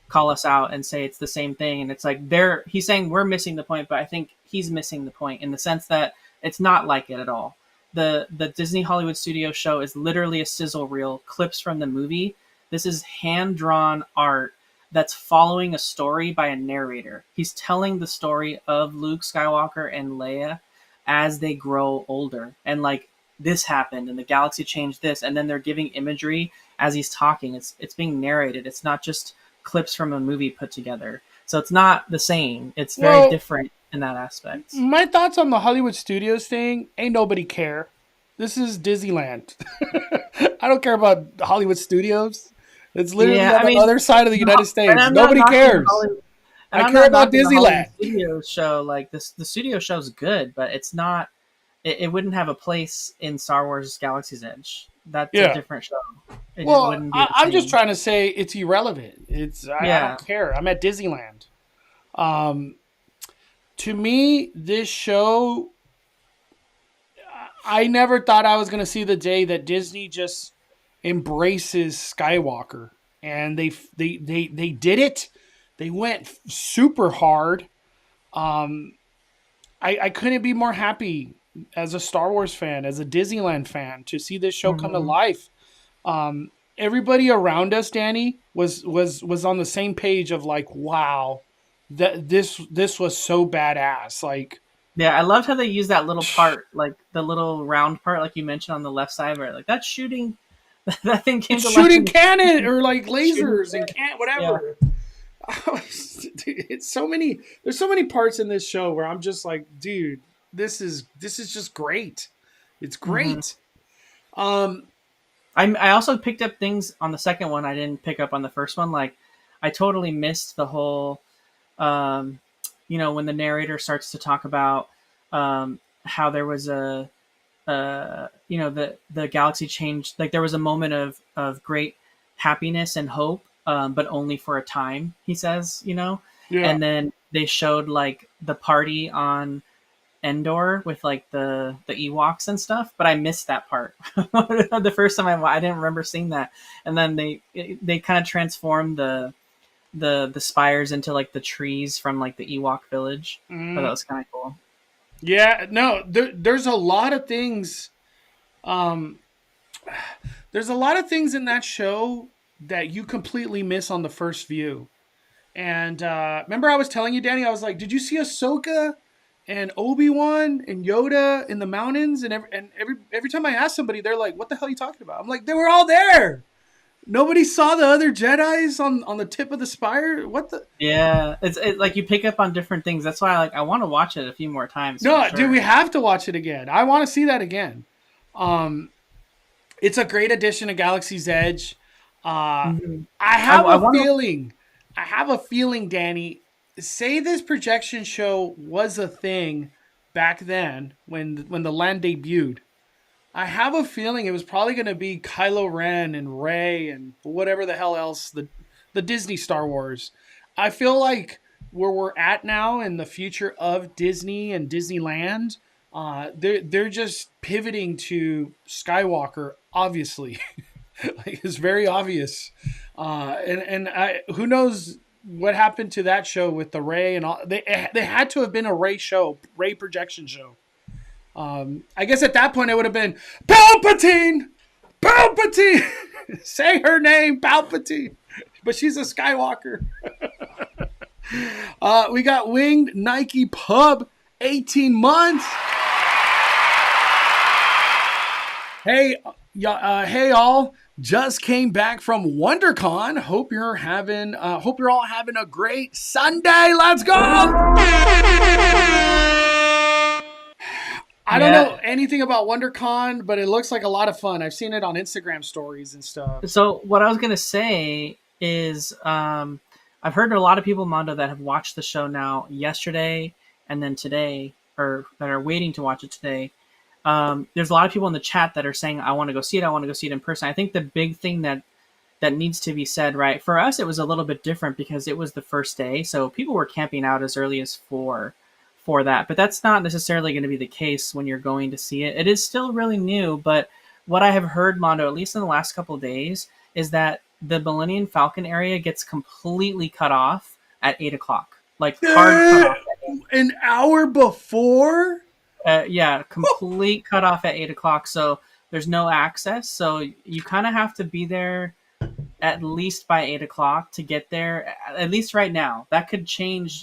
call us out and say it's the same thing, and it's like he's saying we're missing the point, but I think he's missing the point in the sense that it's not like it at all. The Disney Hollywood Studio show is literally a sizzle reel, clips from the movie. This is hand drawn art that's following a story by a narrator. He's telling the story of Luke Skywalker and Leia as they grow older, and like this happened and the galaxy changed this, and then they're giving imagery as he's talking. It's being narrated. It's not just clips from a movie put together. So it's not the same. It's very different in that aspect. My thoughts on the Hollywood Studios thing, ain't nobody care. This is Disneyland. I don't care about Hollywood Studios. It's literally on the other side of the United States. Nobody cares. I care about Disneyland. Studio show, like this, the studio show's good, but it's not. It wouldn't have a place in Star Wars Galaxy's Edge. That's a different show. I'm just trying to say it's irrelevant. I don't care. I'm at Disneyland. To me, this show, I never thought I was going to see the day that Disney just embraces Skywalker, and they did it. They went super hard. I couldn't be more happy as a Star Wars fan, as a Disneyland fan, to see this show come to life. Everybody around us, Danny, was on the same page of like, wow, that this was so badass. Like, yeah, I loved how they used that little part, like the little round part, like you mentioned on the left side, where like that's shooting. That thing came to shooting cannon or like lasers and whatever. Yeah. It's so many. There's so many parts in this show where I'm just like, dude, this is just great. It's great. I also picked up things on the second one I didn't pick up on the first one. Like, I totally missed the whole, when the narrator starts to talk about how there was the galaxy changed. Like, there was a moment of great happiness and hope, but only for a time, he says, and then they showed like the party on Endor with like the Ewoks and stuff, but I missed that part. The first time I didn't remember seeing that, and then they kind of transformed the spires into like the trees from like the Ewok village. But that was kind of cool. Yeah, no, there's a lot of things. There's a lot of things in that show that you completely miss on the first view. And remember, I was telling you, Danny, I was like, did you see Ahsoka and Obi-Wan and Yoda in the mountains? And every time I ask somebody, they're like, what the hell are you talking about? I'm like, they were all there. Nobody saw the other Jedis on the tip of the spire. What the? Yeah, it's like you pick up on different things. That's why I want to watch it a few more times. No, dude, we have to watch it again. I want to see that again. It's a great addition to Galaxy's Edge. I have a feeling, Danny. Say this projection show was a thing back then when the land debuted. I have a feeling it was probably going to be Kylo Ren and Rey and whatever the hell else, the Disney Star Wars. I feel like where we're at now in the future of Disney and Disneyland, they're just pivoting to Skywalker, obviously. Like, it's very obvious. Who knows what happened to that show with the Rey and all. They had to have been a Rey projection show. I guess at that point it would have been Palpatine. Say her name, Palpatine. But she's a Skywalker. We got Winged Nike Pub, 18 months. Hey all. Just came back from WonderCon. Hope you're all having a great Sunday. Let's go. I don't know anything about WonderCon, but it looks like a lot of fun. I've seen it on Instagram stories and stuff. So what I was going to say is I've heard a lot of people, Mondo, that have watched the show now yesterday and then today, or that are waiting to watch it today. There's a lot of people in the chat that are saying, I want to go see it. I want to go see it in person. I think the big thing that needs to be said, right? For us, it was a little bit different because it was the first day. So people were camping out as early as 4 for that. But that's not necessarily going to be the case when you're going to see it. It is still really new, but what I have heard, Mondo, at least in the last couple of days, is that the Millennium Falcon area gets completely cut off at 8 o'clock. Like hard cut off. An hour before? Yeah, complete cut off at 8 o'clock. So there's no access. So you kind of have to be there at least by 8 o'clock to get there. At least right now, that could change.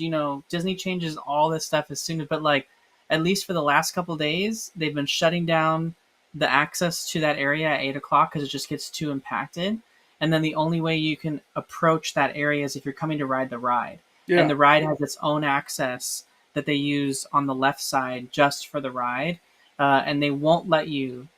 Disney changes all this stuff as soon as, but like at least for the last couple of days, they've been shutting down the access to that area at 8 o'clock because it just gets too impacted. And then the only way you can approach that area is if you're coming to ride the ride. Yeah. And the ride has its own access that they use on the left side just for the ride. And they won't let you,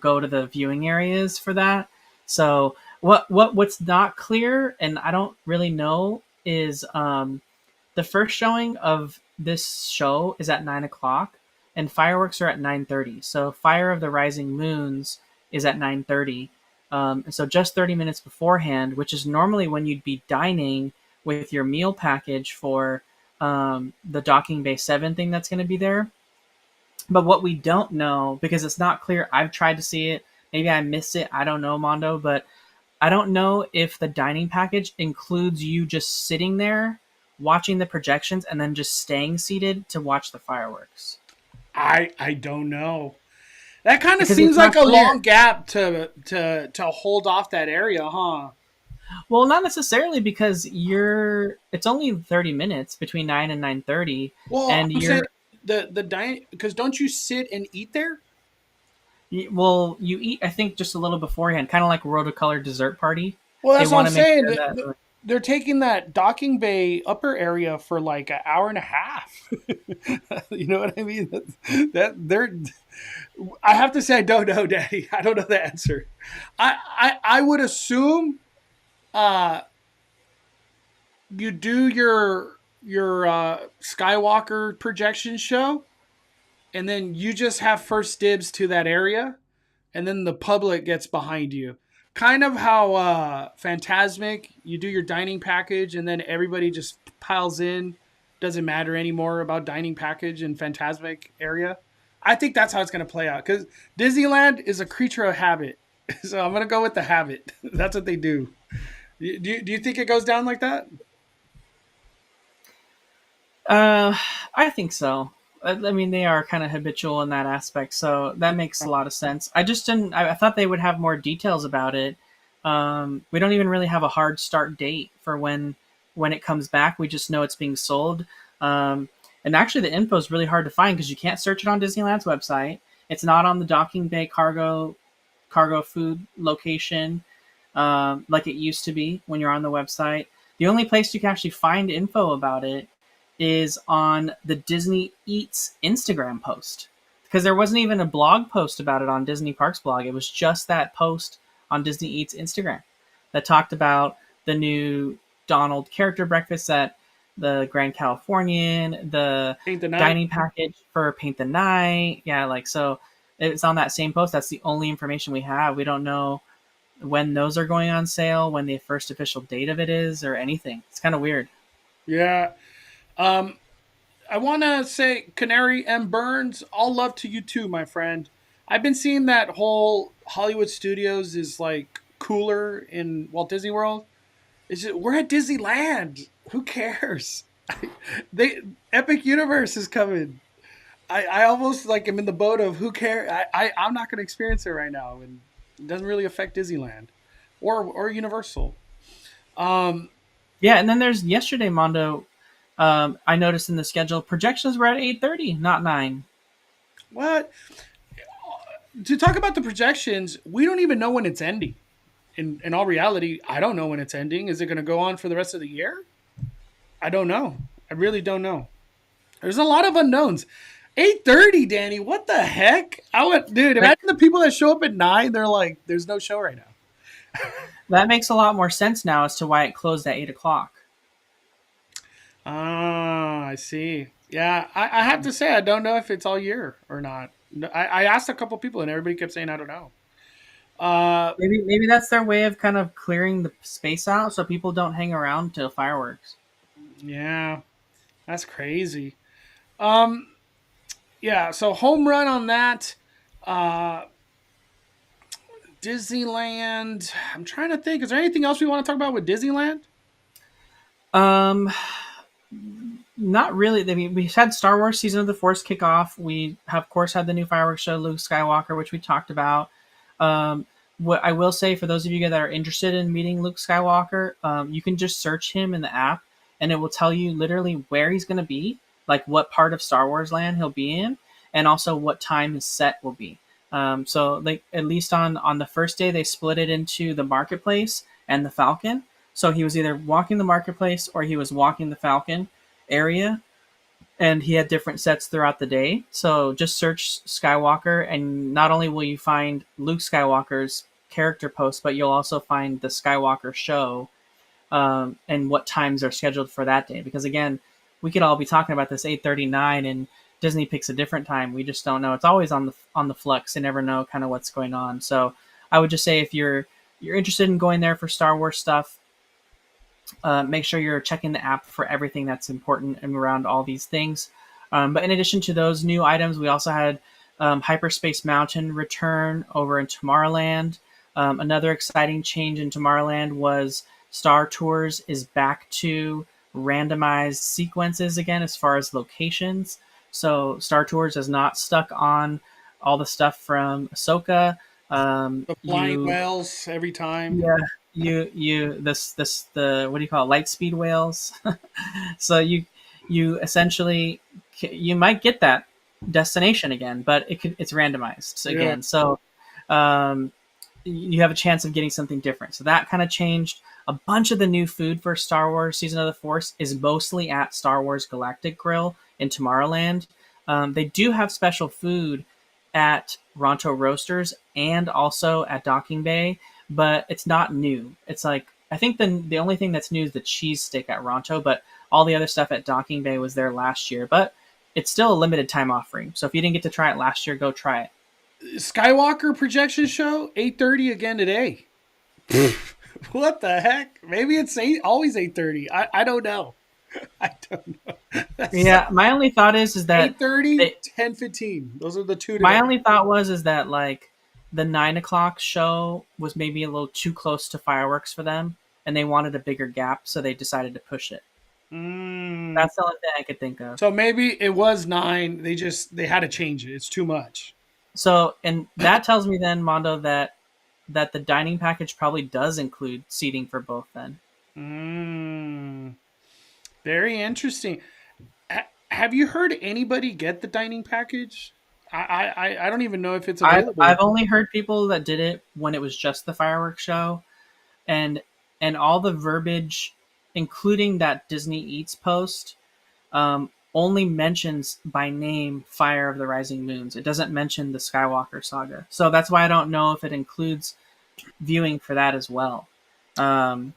go to the viewing areas for that. So what's not clear, and I don't really know, is the first showing of this show is at 9 o'clock, and fireworks are at 9:30. So Fire of the Rising Moons is at 9:30. So just 30 minutes beforehand, which is normally when you'd be dining with your meal package for the Docking Bay 7 thing that's going to be there. But what we don't know, because it's not clear, I've tried to see it, maybe I missed it, I don't know, Mondo, but I don't know if the dining package includes you just sitting there watching the projections and then just staying seated to watch the fireworks. I don't know. That kind of Because seems it's not like a clear. long gap to hold off that area, huh? Well, not necessarily, because it's only 30 minutes between 9 and 9:30. Well, And I'm saying the dining, because don't you sit and eat there? you eat, I think, just a little beforehand, kind of like Rotocolor dessert party. Well, that's They what wanna I'm make saying. sure that- They're taking that Docking Bay upper area for like an hour and a half. You know what I mean? I have to say I don't know, Daddy. I don't know the answer. I would assume you do your Skywalker projection show, and then you just have first dibs to that area, and then the public gets behind you. Kind of how Fantasmic, you do your dining package, and then everybody just piles in. Doesn't matter anymore about dining package in Fantasmic area. I think that's how it's going to play out, because Disneyland is a creature of habit. So I'm going to go with the habit. That's what they do. Do you think it goes down like that? I think so. I mean, they are kind of habitual in that aspect, so that makes a lot of sense. I just didn't. I thought they would have more details about it. We don't even really have a hard start date for when it comes back. We just know it's being sold. And actually, the info is really hard to find because you can't search it on Disneyland's website. It's not on the Docking Bay cargo food location like it used to be when you're on the website. The only place you can actually find info about it is on the Disney Eats Instagram post, because there wasn't even a blog post about it on Disney Parks blog. It was just that post on Disney Eats Instagram that talked about the new Donald character breakfast at the Grand Californian, the dining package for Paint the Night. Yeah, like, so it's on that same post. That's the only information we have. We don't know when those are going on sale, when the first official date of it is, or anything. It's kind of weird. Yeah. I want to say, Canary M. Burns, all love to you too, my friend. I've been seeing that whole Hollywood Studios is like cooler in Walt Disney World. We're at Disneyland. Who cares? Epic Universe is coming. I almost like am in the boat of who cares. I'm not going to experience it right now, and it doesn't really affect Disneyland or Universal. Yeah, and then there's yesterday, Mondo. I noticed in the schedule projections were at 8:30, not 9. What? To talk about the projections, we don't even know when it's ending. In all reality, I don't know when it's ending. Is it going to go on for the rest of the year? I don't know. I really don't know. There's a lot of unknowns. 8:30, Danny. What the heck? Dude, imagine the people that show up at 9. They're like, there's no show right now. That makes a lot more sense now as to why it closed at 8 o'clock. Ah, I see. Yeah, I have to say, I don't know if it's all year or not. I asked a couple people, and everybody kept saying, I don't know. Maybe that's their way of kind of clearing the space out so people don't hang around till fireworks. Yeah, that's crazy. Yeah, so home run on that. Disneyland. I'm trying to think. Is there anything else we want to talk about with Disneyland? Um, Not really. I mean, we had Star Wars Season of the Force kick off. We have, of course, had the new fireworks show, Luke Skywalker, which we talked about. What I will say for those of you that are interested in meeting Luke Skywalker, you can just search him in the app, and it will tell you literally where he's going to be, like what part of Star Wars land he'll be in, and also what time his set will be. So, like at least on the first day, they split it into the marketplace and the Falcon. So he was either walking the marketplace or he was walking the Falcon area, and he had different sets throughout the day. So just search Skywalker, and not only will you find Luke Skywalker's character post, but you'll also find the Skywalker show, and what times are scheduled for that day. Because again, we could all be talking about this 8:39, and Disney picks a different time. We just don't know. It's always on the flux. You never know kind of what's going on. So I would just say if you're interested in going there for Star Wars stuff, make sure you're checking the app for everything that's important and around all these things. But in addition to those new items, we also had Hyperspace Mountain return over in Tomorrowland. Another exciting change in Tomorrowland was Star Tours is back to randomized sequences again as far as locations. So Star Tours is not stuck on all the stuff from Ahsoka. The flying whales every time. Yeah, the what do you call it? Light speed whales. So you essentially you might get that destination again, but it's randomized so again. So you have a chance of getting something different. So that kind of changed. A bunch of the new food for Star Wars Season of the Force is mostly at Star Wars Galactic Grill in Tomorrowland. They do have special food at Ronto Roasters and also at Docking Bay, but it's not new. It's like, I think the only thing that's new is the cheese steak at Ronto, but all the other stuff at Docking Bay was there last year. But it's still a limited time offering. So if you didn't get to try it last year, go try it. Skywalker projection show, 8:30 again today. What the heck? Maybe it's always 8:30. I don't know. I don't know. Yeah, my only thought is that 8:30, 10:15. Those are the two. My only thought was that like the 9 o'clock show was maybe a little too close to fireworks for them, and they wanted a bigger gap, so they decided to push it. That's the only thing I could think of. So maybe it was 9. They had to change it. It's too much. So, and that tells me then, Mondo, that the dining package probably does include seating for both then. Very interesting. Have you heard anybody get the dining package? I don't even know if it's available. I've only heard people that did it when it was just the fireworks show, and all the verbiage, including that Disney Eats post, only mentions by name Fire of the Rising Moons. It doesn't mention the Skywalker saga. So that's why I don't know if it includes viewing for that as well. I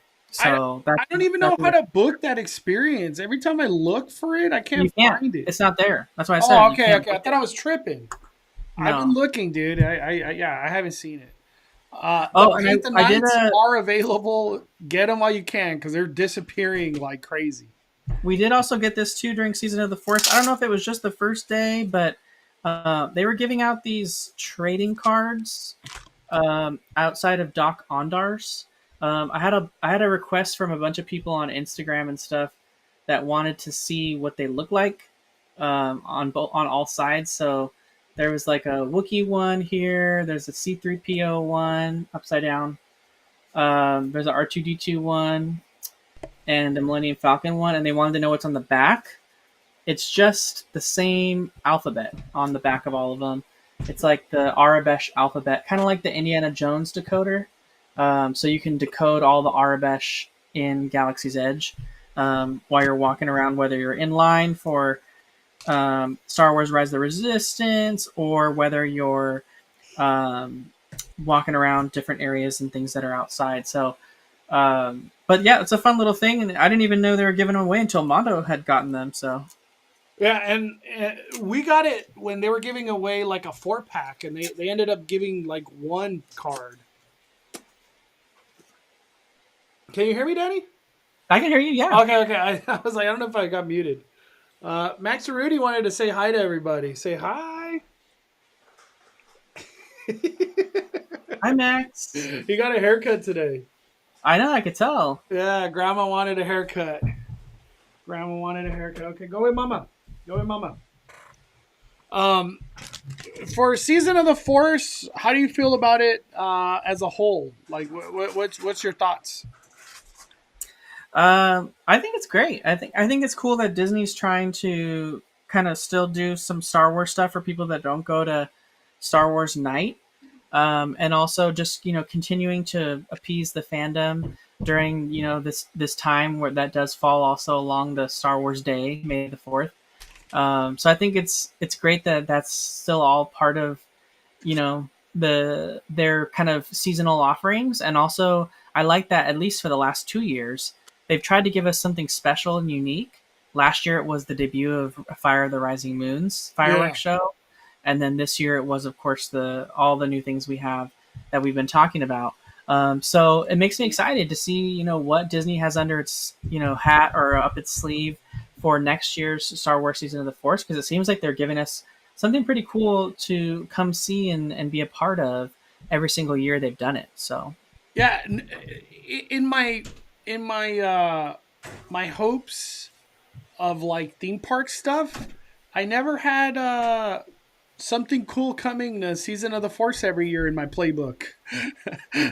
don't even know how to book that experience. Every time I look for it, I can't find it. It's not there. That's why I said. Oh, okay. I thought I was tripping. No. I've been looking, dude. I haven't seen it. The nights are available. Get them while you can because they're disappearing like crazy. We did also get this too during Season of the Force. I don't know if it was just the first day, but they were giving out these trading cards outside of Doc Ondar's. I had a request from a bunch of people on Instagram and stuff that wanted to see what they look like on all sides. So there was like a Wookiee one here. There's a C-3PO one upside down. There's a R2-D2 one and a Millennium Falcon one, and they wanted to know what's on the back. It's just the same alphabet on the back of all of them. It's like the Arabesh alphabet, kind of like the Indiana Jones decoder. So you can decode all the Arabesh in Galaxy's Edge while you're walking around, whether you're in line for Star Wars Rise of the Resistance or whether you're walking around different areas and things that are outside. So, but yeah, it's a fun little thing, and I didn't even know they were giving them away until Mondo had gotten them. So. Yeah, and we got it when they were giving away like a 4-pack, and they ended up giving like one card. Can you hear me, Danny? I can hear you, yeah. Okay. I was like, I don't know if I got muted. Max Rudy wanted to say hi to everybody. Say hi. Hi, Max. You got a haircut today. I know, I could tell. Yeah, Grandma wanted a haircut. Grandma wanted a haircut. Okay, go with Mama. Go with Mama. Um, for Season of the Force, how do you feel about it as a whole? Like, what's your thoughts? I think it's great. I think it's cool that Disney's trying to kind of still do some Star Wars stuff for people that don't go to Star Wars Night, and also just continuing to appease the fandom during this time where that does fall also along the Star Wars Day, May the 4th. So I think it's great that that's still all part of their kind of seasonal offerings. And also I like that at least for the last 2 years they've tried to give us something special and unique. Last year it was the debut of Fire of the Rising Moons fireworks show, and then this year it was, of course, the all the new things we have that we've been talking about. So it makes me excited to see what Disney has under its hat or up its sleeve for next year's Star Wars Season of the Force, because it seems like they're giving us something pretty cool to come see and be a part of every single year they've done it. So Yeah, in my my hopes of like theme park stuff, I never had something cool coming to Season of the Force every year in my playbook.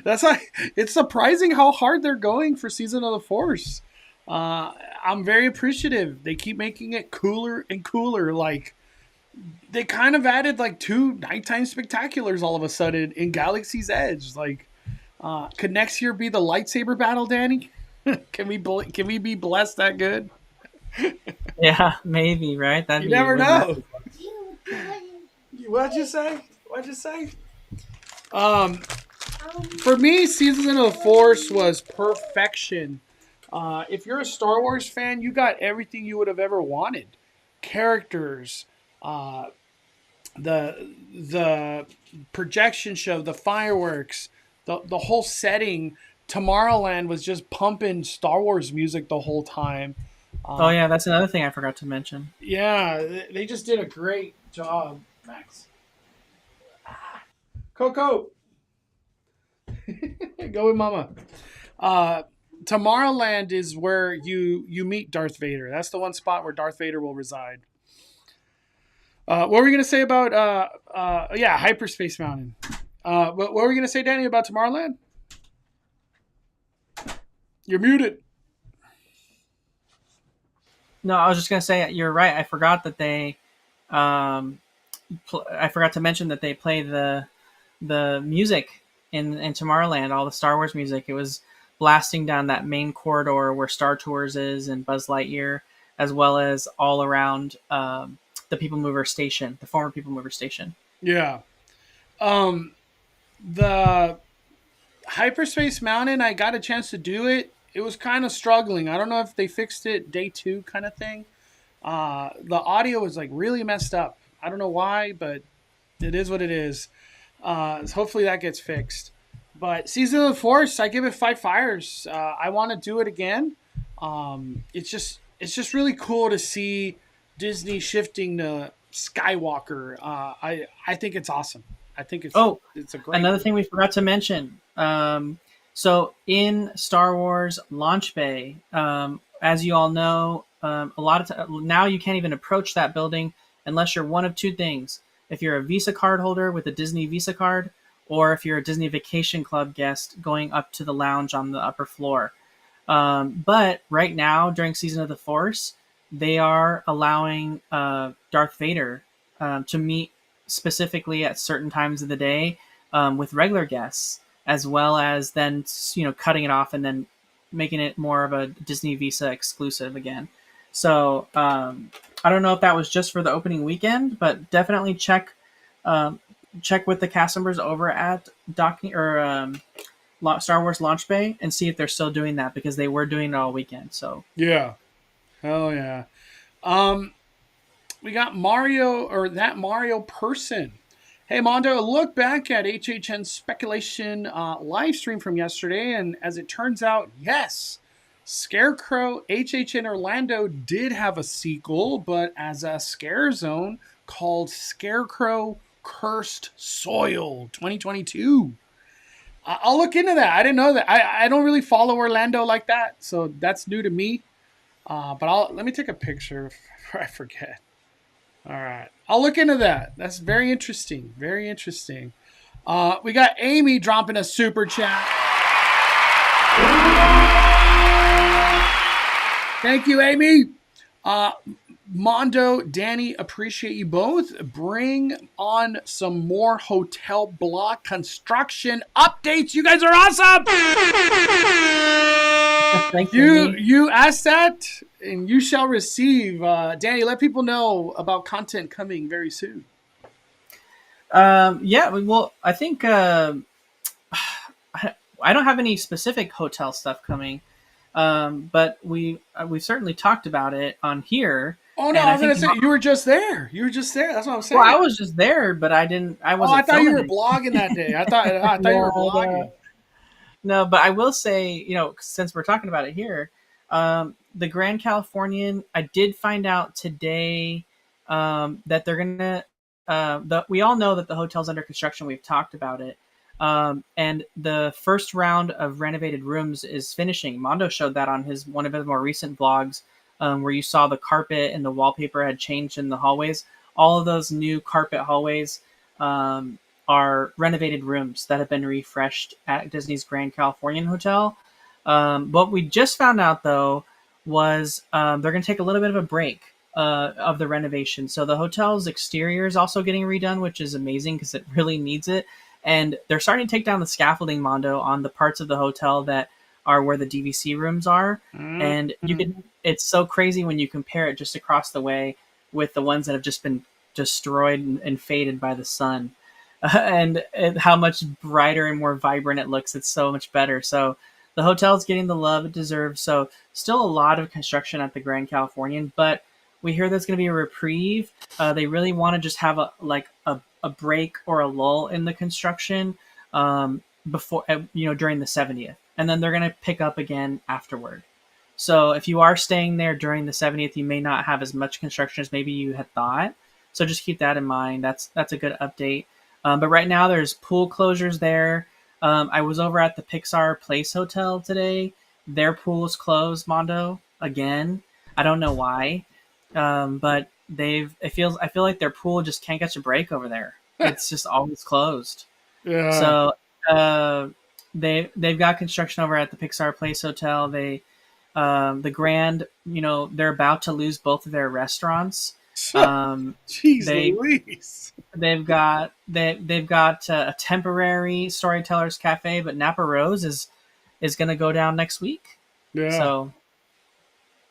That's why it's surprising how hard they're going for Season of the Force. I'm very appreciative. They keep making it cooler and cooler. Like, they kind of added like 2 nighttime spectaculars all of a sudden in Galaxy's Edge. Like, could next year be the lightsaber battle, Danny? Can we be blessed that good? yeah, maybe, right? You never know. What'd you say? What'd you say? For me, Season of the Force was perfection. If you're a Star Wars fan, you got everything you would have ever wanted. Characters, the projection show, the fireworks, the whole setting. Tomorrowland was just pumping Star Wars music the whole time. Oh yeah, that's another thing I forgot to mention. Yeah, they just did a great job, Max. Coco, go with Mama. Tomorrowland is where you meet Darth Vader. That's the one spot where Darth Vader will reside. What were we gonna say about Hyperspace Mountain? What were we gonna say, Danny, about Tomorrowland? You're muted. No, I was just gonna say you're right. I forgot that they, I forgot to mention that they play the music in Tomorrowland, all the Star Wars music. It was blasting down that main corridor where Star Tours is and Buzz Lightyear, as well as all around the People Mover station, the former People Mover station. Yeah. The Hyperspace Mountain, I got a chance to do it. It was kind of struggling. I don't know if they fixed it day 2 kind of thing. The audio was like really messed up. I don't know why, but it is what it is. Hopefully that gets fixed. But Season of the Force, I give it 5 fires. I want to do it again. It's just really cool to see Disney shifting to Skywalker. I think it's awesome. I think it's a great. Another thing we forgot to mention. So in Star Wars Launch Bay, as you all know, a lot of now you can't even approach that building unless you're one of 2 things. If you're a Visa card holder with a Disney Visa card, or if you're a Disney Vacation Club guest going up to the lounge on the upper floor. But right now, during Season of the Force, they are allowing Darth Vader to meet specifically at certain times of the day with regular guests, as well as then cutting it off and then making it more of a Disney Visa exclusive again. So I don't know if that was just for the opening weekend, but definitely check with the cast members over at Star Wars Launch Bay and see if they're still doing that, because they were doing it all weekend. So yeah, hell yeah. We got Mario, or that Mario person. Hey, Mondo, a look back at HHN's speculation live stream from yesterday, and as it turns out, yes, Scarecrow HHN Orlando did have a sequel, but as a scare zone called Scarecrow Cursed Soil 2022. I'll look into that. I didn't know that. I don't really follow Orlando like that, so that's new to me. But let me take a picture before I forget. All right, I'll look into that. That's very interesting. Very interesting. We got Amy dropping a super chat. Thank you, Amy. Mondo, Danny, appreciate you both. Bring on some more hotel block construction updates. You guys are awesome. Thank you. You asked that, and you shall receive. Danny, let people know about content coming very soon. Yeah, well, I think I don't have any specific hotel stuff coming, but we've certainly talked about it on here. Oh no, And I was gonna say you were just there. You were just there. That's what I'm saying. Well, I was just there, but I didn't. I wasn't. I thought you were filming. blogging that day. I thought you were blogging. No, but I will say, since we're talking about it here, the Grand Californian, I did find out today that they're gonna. We all know that the hotel's under construction. We've talked about it, and the first round of renovated rooms is finishing. Mondo showed that on one of his more recent vlogs, where you saw the carpet and the wallpaper had changed in the hallways. All of those new carpet hallways are renovated rooms that have been refreshed at Disney's Grand Californian Hotel. What we just found out, though, was they're going to take a little bit of a break of the renovation. So the hotel's exterior is also getting redone, which is amazing because it really needs it. And they're starting to take down the scaffolding, Mondo, on the parts of the hotel that are where the DVC rooms are. And it's so crazy when you compare it just across the way with the ones that have just been destroyed and faded by the sun. And how much brighter and more vibrant it looks. It's so much better. So the hotel's getting the love it deserves. So still a lot of construction at the Grand Californian, but we hear there's going to be a reprieve. They really want to just have a break or a lull in the construction before, during the 70th. And then they're going to pick up again afterward. So if you are staying there during the 70th, you may not have as much construction as maybe you had thought. So just keep that in mind. That's a good update. But right now there's pool closures there. I was over at the Pixar Place Hotel today. Their pool is closed, Mondo, again. I don't know why. But I feel like their pool just can't catch a break over there. It's just always closed. Yeah. So they've got construction over at the Pixar Place Hotel. The Grand, they're about to lose both of their restaurants. Jeez Louise. They've got a temporary Storytellers Cafe, but Napa Rose is going to go down next week. Yeah. So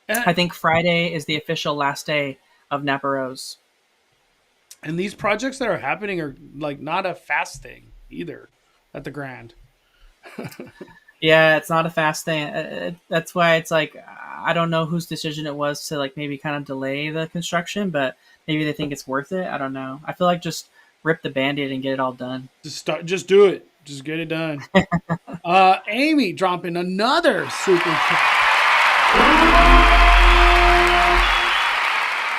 I think Friday is the official last day of Napa Rose. And these projects that are happening are like not a fast thing either at the Grand. Yeah, it's not a fast thing. That's why it's like, I don't know whose decision it was to like maybe kind of delay the construction, but maybe they think it's worth it. I don't know. I feel like just rip the Band-Aid and get it all done. Just do it. Just get it done. Amy dropping another super chat.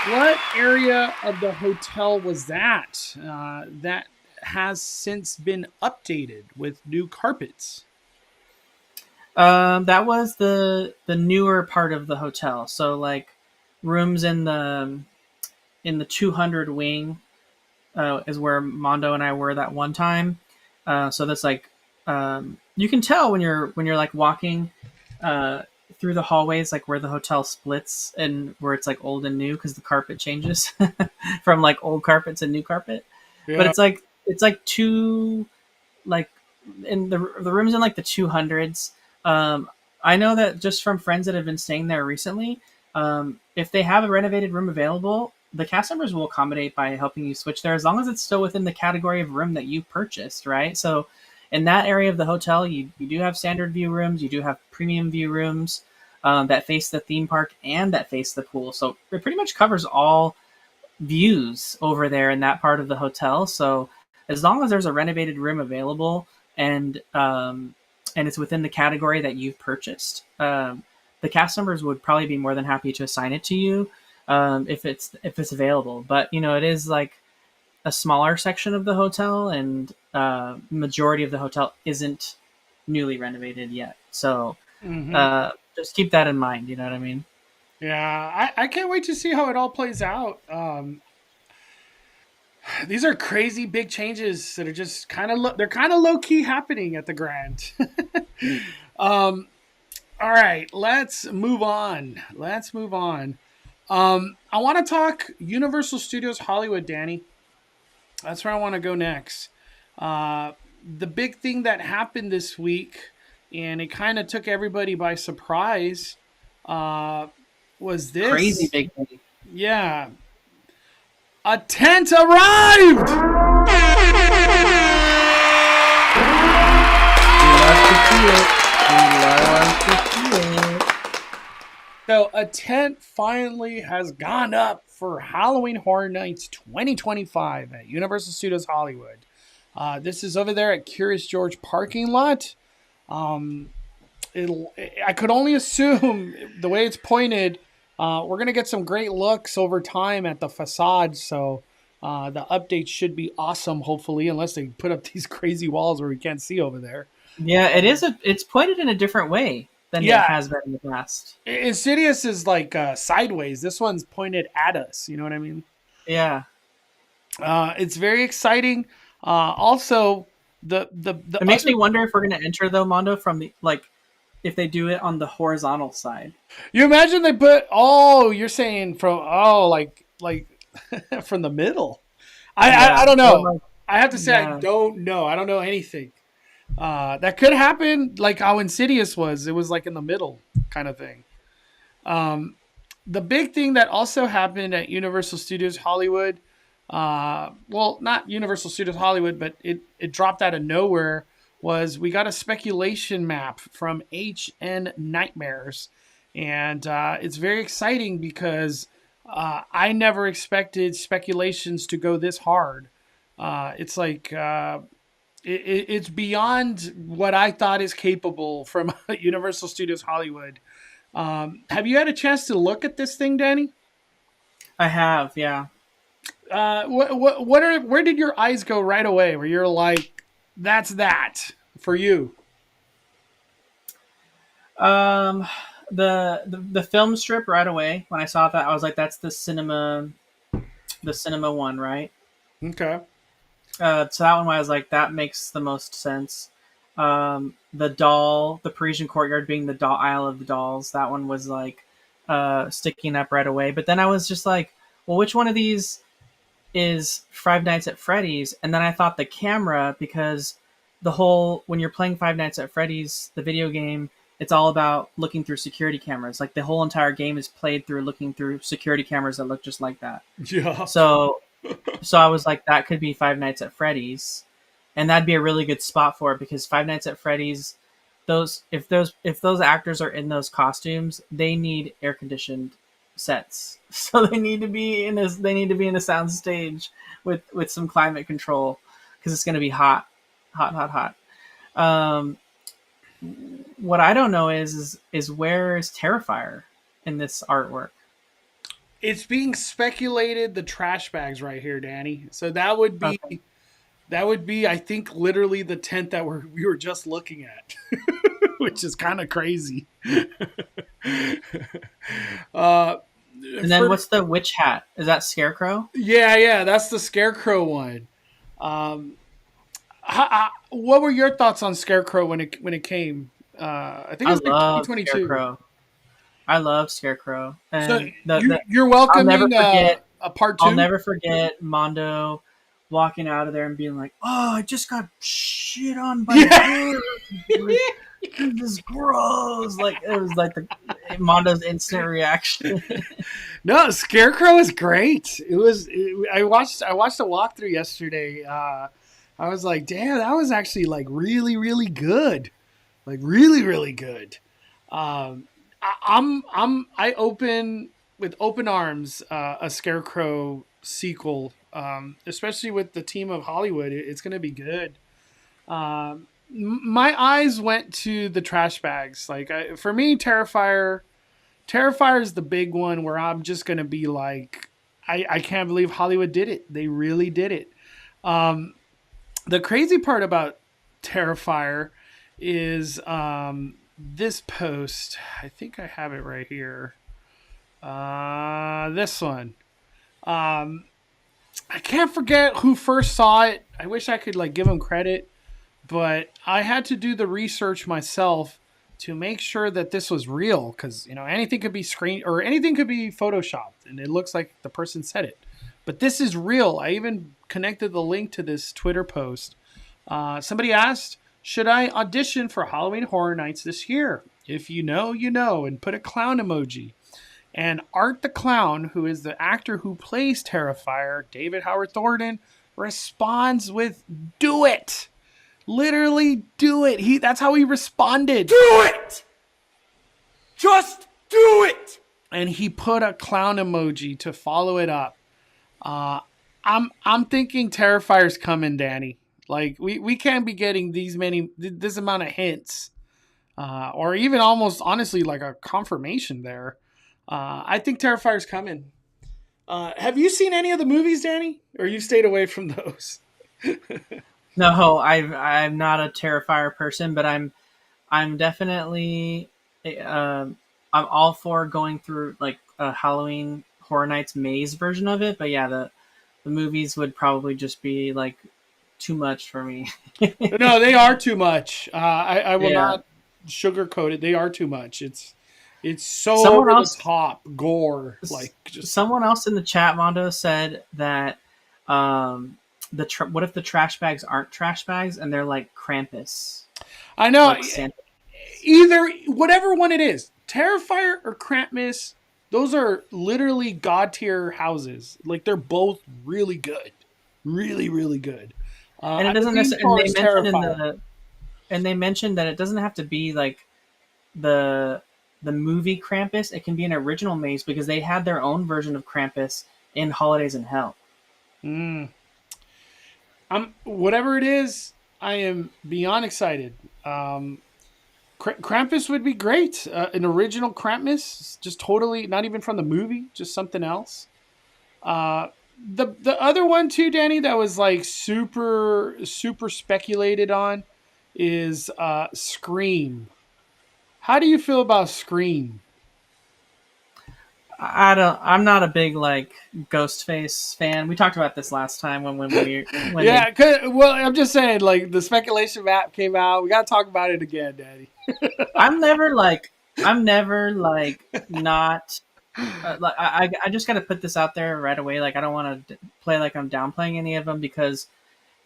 What area of the hotel was that? That has since been updated with new carpets. That was the newer part of the hotel. So like rooms in the 200 wing is where Mondo and I were that one time. So that's like you can tell when you're like walking through the hallways, like where the hotel splits and where it's like old and new because the carpet changes from like old carpet to new carpet. Yeah. But it's like two, like in the rooms in like the 200s. I know that just from friends that have been staying there recently, if they have a renovated room available, the cast members will accommodate by helping you switch there as long as it's still within the category of room that you purchased, right? So in that area of the hotel, you do have standard view rooms, you do have premium view rooms that face the theme park and that face the pool. So it pretty much covers all views over there in that part of the hotel. So as long as there's a renovated room available and it's within the category that you've purchased, the cast members would probably be more than happy to assign it to you if it's available. But it is like a smaller section of the hotel, and majority of the hotel isn't newly renovated yet. So Hmm. just keep that in mind. You know what I mean? Yeah, I can't wait to see how it all plays out. These are crazy big changes that are just they're kind of low key happening at the Grand. um, all right, let's move on. Let's move on. I want to talk Universal Studios Hollywood, Danny. That's where I want to go next. The big thing that happened this week, and it kind of took everybody by surprise, uh, was Crazy this. big thing. Yeah, a tent arrived. We love to see it. So a tent finally has gone up for Halloween Horror Nights 2025 at Universal Studios Hollywood. This is over there at Curious George parking lot. Um, I could only assume the way it's pointed, we're gonna get some great looks over time at the facade. So the updates should be awesome, hopefully, unless they put up these crazy walls where we can't see over there. Yeah, it is. It's pointed in a different way than it Yeah, has been in the past. Insidious is like sideways. This one's pointed at us. You know what I mean? Yeah, It's very exciting. Also, the it makes other me wonder if we're going to enter though, Mondo, from the if they do it on the horizontal side. you imagine they put you're saying from like from the middle. I Yeah, don't or know. like I have to say I yeah, don't know. I don't know anything. That could happen like how Insidious was. It was like in the middle kind of thing. Um, the big thing that also happened at Universal Studios Hollywood, well, not Universal Studios Hollywood, but it dropped out of nowhere, was we got a speculation map from HN Nightmares. And it's very exciting because I never expected speculations to go this hard. It's like it's beyond what I thought is capable from Universal Studios Hollywood. Have you had a chance to look at this thing, Danny? I have. Yeah. Where did your eyes go right away? Where you're like, that's that for you? Um, the film strip right away when I saw that I was like, that's the cinema one, right? Okay. So that one I was like, that makes the most sense. The doll, the Parisian courtyard being the doll aisle of the dolls, that one was like sticking up right away. But then I was just like, well, which one of these is Five Nights at Freddy's? And then I thought the camera, because the whole when you're playing Five Nights at Freddy's, the video game, it's all about looking through security cameras. Like the whole entire game is played through looking through security cameras that look just like that. Yeah. So I was like, that could be Five Nights at Freddy's, and that'd be a really good spot for it because Five Nights at Freddy's, those actors are in those costumes, they need air conditioned sets, so they need to be in this. They need to be in a sound stage with some climate control because it's going to be hot, hot, hot, hot. Um, what I don't know is where is Terrifier in this artwork? It's being speculated the trash bags right here, Danny. So Okay. that would be I think literally the tent that we were just looking at, which is kind of crazy. uh, And then for what's the witch hat? Is that Scarecrow? yeah, that's the Scarecrow one. Um, what were your thoughts on Scarecrow when it came? I think it I was like love 2022. Scarecrow. I love Scarecrow, So and the you're I'll never welcoming forget. a part I'll two. never forget Mondo walking out of there and being like, "Oh, I just got shit on by a Yeah. bird. Like, this is gross." Like it was like the Mondo's instant reaction. No, Scarecrow is great. I watched a walkthrough yesterday. I was like, damn, that was actually like really really good, like really really good. I open with open arms a Scarecrow sequel, especially with the team of Hollywood. It's going to be good. My eyes went to the trash bags. Like for me, Terrifier is the big one where I'm just going to be like, I can't believe Hollywood did it. They really did it. The crazy part about Terrifier is this post. I think I have it right here. This one. I can't forget who first saw it. I wish I could like give him credit, but I had to do the research myself to make sure that this was real, because anything could be screen or anything could be photoshopped, and it looks like the person said it. But this is real. I even connected the link to this Twitter post. Somebody asked, should I audition for Halloween Horror Nights this year? If you know, you know, and put a clown emoji. And Art the Clown, who is the actor who plays Terrifier, David Howard Thornton, responds with, do it. Literally do it. That's how he responded. Do it! Just do it! And he put a clown emoji to follow it up. I'm thinking Terrifier's coming, Danny. Like we can't be getting this amount of hints, or even almost honestly like a confirmation there. I think Terrifier's coming. Have you seen any of the movies, Danny, or you stayed away from those? No, I'm not a Terrifier person, but I'm definitely I'm all for going through like a Halloween Horror Nights maze version of it. But yeah, the movies would probably just be like too much for me. No, they are too much. I will not sugarcoat it. They are too much. It's so Someone over else- the top gore. Like just Someone else in the chat, Mondo, said that what if the trash bags aren't trash bags and they're like Krampus? I know. Like Santa. Either whatever one it is, Terrifier or Krampus, those are literally god tier houses. Like they're both really good, really really good. And it doesn't necessarily. And they mentioned that it doesn't have to be like the movie Krampus. It can be an original maze because they had their own version of Krampus in Holidays in Hell. Whatever it is, I am beyond excited. Krampus would be great. An original Krampus, just totally not even from the movie, just something else. The other one too, Danny, that was like super super speculated on is Scream. How do you feel about Scream? I'm not a big like Ghostface fan. We talked about this last time when yeah. Well, I'm just saying, like the speculation map came out. We got to talk about it again, Daddy. I'm never like not. I just got to put this out there right away. Like I don't want to play like I'm downplaying any of them because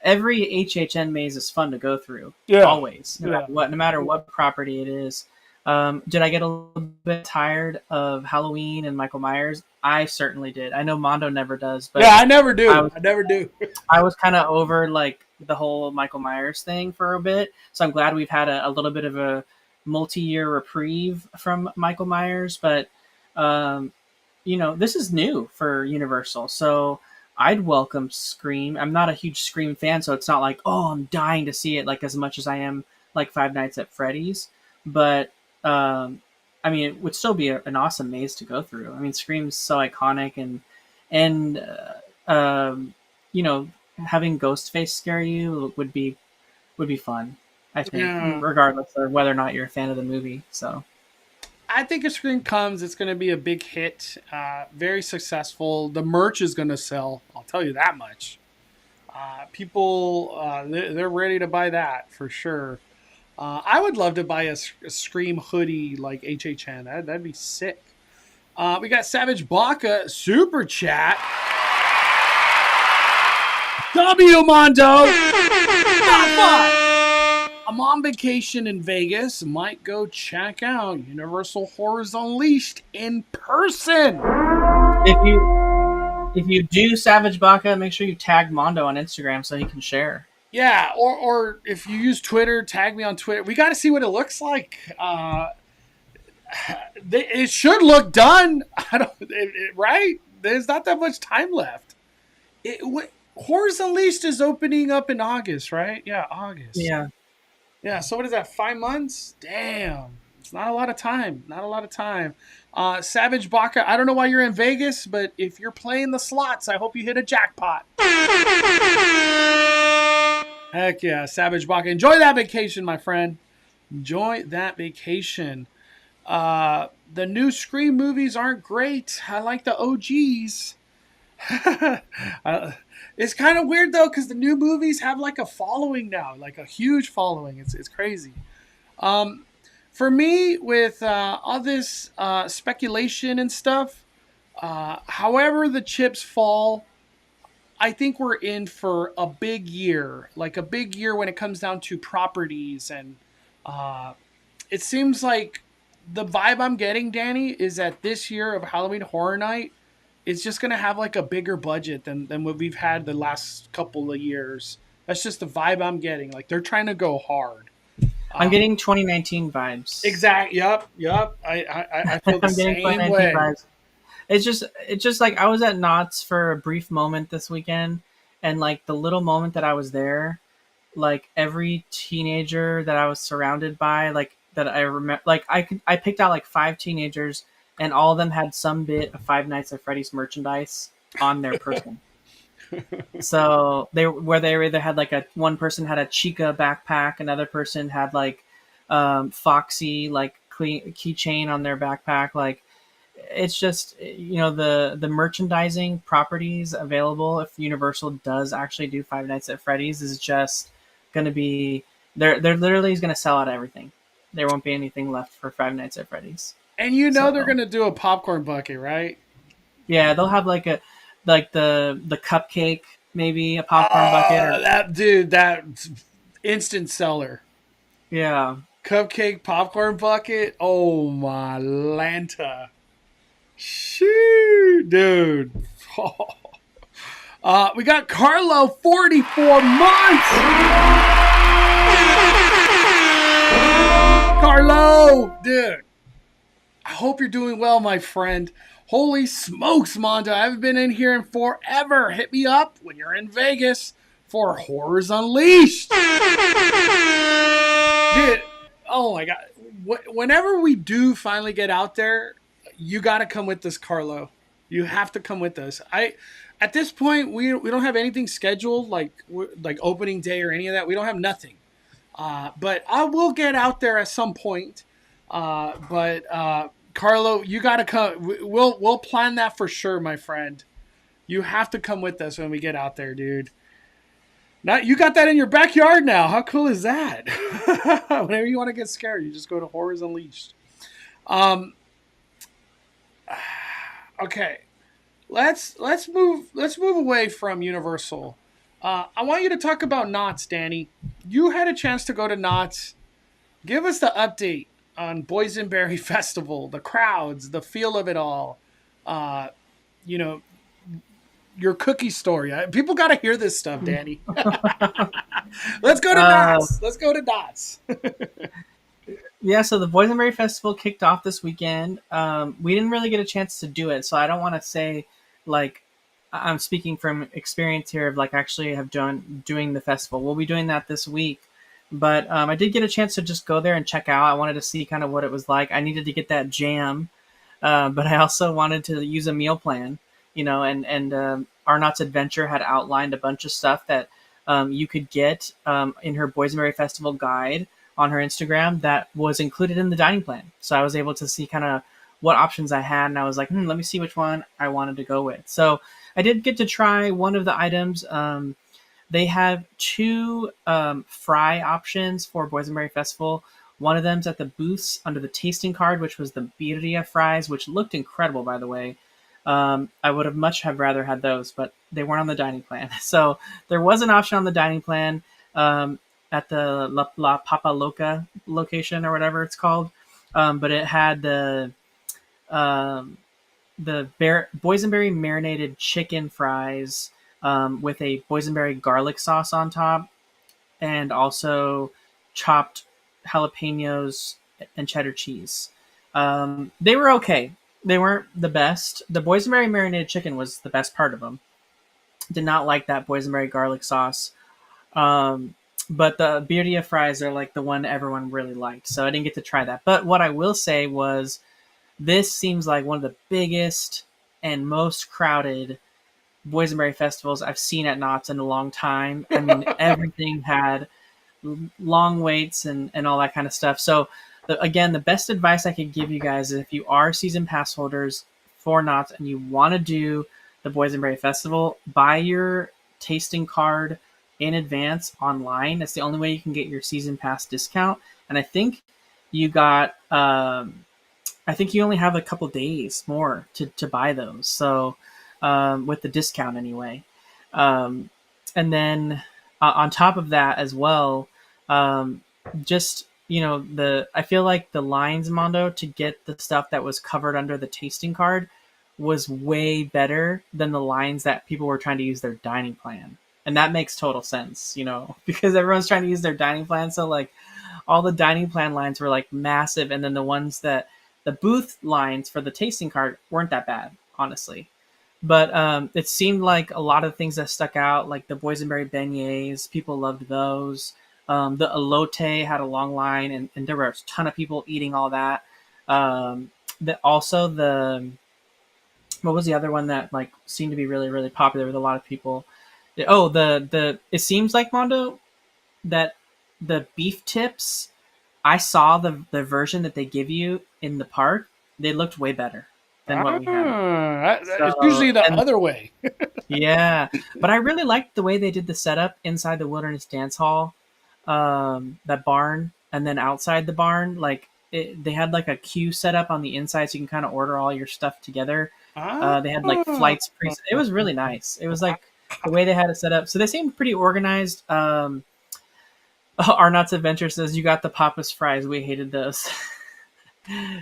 every HHN maze is fun to go through. Yeah. Always, no matter what property it is. Did I get a little bit tired of Halloween and Michael Myers? I certainly did. I know Mondo never does, but yeah, I never do. I never do. I was kind of over like the whole Michael Myers thing for a bit, so I'm glad we've had a little bit of a multi-year reprieve from Michael Myers. But this is new for Universal, so I'd welcome Scream. I'm not a huge Scream fan, so it's not like, oh, I'm dying to see it like as much as I am like Five Nights at Freddy's. But I mean, it would still be an awesome maze to go through. I mean, Scream's so iconic, and having Ghostface scare you would be fun. I think, regardless of whether or not you're a fan of the movie. So, I think if Scream comes, it's going to be a big hit, very successful. The merch is going to sell. I'll tell you that much. People, they're ready to buy that for sure. I would love to buy a Scream hoodie like HHN. That'd be sick. We got Savage Baca Super Chat. W Mondo. I'm on vacation in Vegas. Might go check out Universal Horrors Unleashed in person. If you do Savage Baca, make sure you tag Mondo on Instagram so he can share. Yeah, or if you use Twitter, tag me on Twitter. We got to see what it looks like. It should look done. Right? There's not that much time left. Horrors Unleashed is opening up in August, right? Yeah, August. Yeah. So what is that? 5 months? Damn, it's not a lot of time. Savage Baca, I don't know why you're in Vegas, but if you're playing the slots, I hope you hit a jackpot. Heck yeah, Savage Baca. Enjoy that vacation, my friend. Enjoy that vacation. The new Scream movies aren't great. I like the OGs. uh, it's kind of weird though because the new movies have like a following now, like a huge following. It's crazy. Um, for me, with all this speculation and stuff, however the chips fall, I think we're in for a big year, like a big year when it comes down to properties. And uh, it seems like the vibe I'm getting, Danny, is that this year of Halloween Horror Night is just going to have like a bigger budget than what we've had the last couple of years. That's just the vibe I'm getting. Like they're trying to go hard. I'm getting 2019 vibes. Exact. Yep. I feel the I'm getting same 2019 way. vibes. It's just like I was at Knott's for a brief moment this weekend, and like the little moment that I was there, like every teenager that I was surrounded by, like that I remember, like I picked out like 5 teenagers, and all of them had some bit of Five Nights at Freddy's merchandise on their person. So they either had like one person had a Chica backpack, another person had like Foxy like keychain on their backpack. Like it's just the merchandising properties available if Universal does actually do Five Nights at Freddy's is just going to be they're literally going to sell out everything. There won't be anything left for Five Nights at Freddy's. And they're going to do a popcorn bucket, right? Yeah, they'll have like the cupcake, maybe a popcorn bucket. That instant seller. Yeah. Cupcake popcorn bucket. Oh my Lanta. Shoot, dude. We got Carlo, 44 months. Carlo, dude. I hope you're doing well, my friend. Holy smokes, Mondo. I haven't been in here in forever. Hit me up when you're in Vegas for Horrors Unleashed. Dude, oh my God. Whenever we do finally get out there, you got to come with us, Carlo. You have to come with us. At this point, we don't have anything scheduled, like opening day or any of that. We don't have nothing. But I will get out there at some point. Carlo, you got to come. We'll plan that for sure, my friend. You have to come with us when we get out there, dude. Now you got that in your backyard now. How cool is that? Whenever you want to get scared, you just go to Horrors Unleashed. Okay, let's move away from Universal. I want you to talk about Knott's, Danny. You had a chance to go to Knott's. Give us the update on Boenberry Festival, the crowds, the feel of it all. Your cookie story. People got to hear this stuff, Danny. Let's go to Knott's. Let's go to Knott's. Yeah, so the Boenberry Festival kicked off this weekend. We didn't really get a chance to do it, so I don't want to say, like, I'm speaking from experience here of, like, actually have doing the festival. We'll be doing that this week. But I did get a chance to just go there and check out. I wanted to see kind of what it was like. I needed to get that jam, but I also wanted to use a meal plan, and Arnott's Adventure had outlined a bunch of stuff that you could get in her Boenberry Festival guide on her Instagram that was included in the dining plan. So I was able to see kind of what options I had, and I was like, let me see which one I wanted to go with. So I did get to try one of the items. They have 2 fry options for Boenberry Festival. One of them's at the booths under the tasting card, which was the birria fries, which looked incredible, by the way. I would have much have rather had those, but they weren't on the dining plan. So there was an option on the dining plan at the La Papa Loca location or whatever it's called. But it had the boysenberry marinated chicken fries with a boysenberry garlic sauce on top, and also chopped jalapenos and cheddar cheese. They were okay. They weren't the best. The boysenberry marinated chicken was the best part of them. Did not like that boysenberry garlic sauce. But the birria fries are like the one everyone really liked. So I didn't get to try that. But what I will say was this seems like one of the biggest and most crowded boysenberry festivals I've seen at Knott's in a long time. I mean, everything had long waits and all that kind of stuff. So again, the best advice I could give you guys is if you are season pass holders for Knott's and you want to do the Boysenberry Festival, buy your tasting card in advance online. That's the only way you can get your season pass discount. And I think you got, I think you only have a couple days more to buy those. So with the discount anyway. And then on top of that as well, just I feel like the lines, Mondo, to get the stuff that was covered under the tasting card was way better than the lines that people were trying to use their dining plan. And that makes total sense, because everyone's trying to use their dining plan. So like all the dining plan lines were like massive, and then the booth lines for the tasting card weren't that bad, honestly. But it seemed like a lot of things that stuck out, like the boysenberry beignets, people loved those. The elote had a long line, and there were a ton of people eating all that. What was the other one that like seemed to be really, really popular with a lot of people? It seems like, Mondo, that the beef tips, I saw the version that they give you in the park. They looked way better than what we had. It's usually the other way. Yeah, but I really liked the way they did the setup inside the Wilderness Dance Hall, that barn, and then outside the barn, like they had like a queue set up on the inside, so you can kind of order all your stuff together. They had like flights pre. It was really nice. It was like the way they had it set up. So they seemed pretty organized. Arnott's Adventure says you got the Papa's fries. We hated those.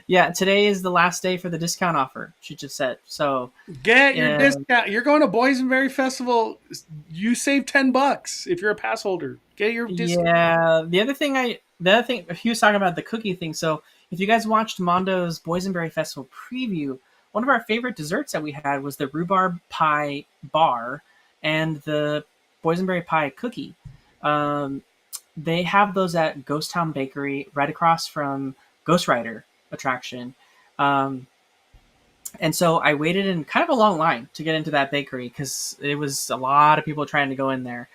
Yeah, today is the last day for the discount offer, she just said. So get your discount. You're going to Boysenberry Festival. You save $10 if you're a pass holder. Get your discount. Yeah, the other thing he was talking about the cookie thing. So if you guys watched Mondo's Boysenberry Festival preview, one of our favorite desserts that we had was the rhubarb pie bar and the boysenberry pie cookie. They have those at Ghost Town Bakery right across from Ghost Rider attraction. And so I waited in kind of a long line to get into that bakery because it was a lot of people trying to go in there.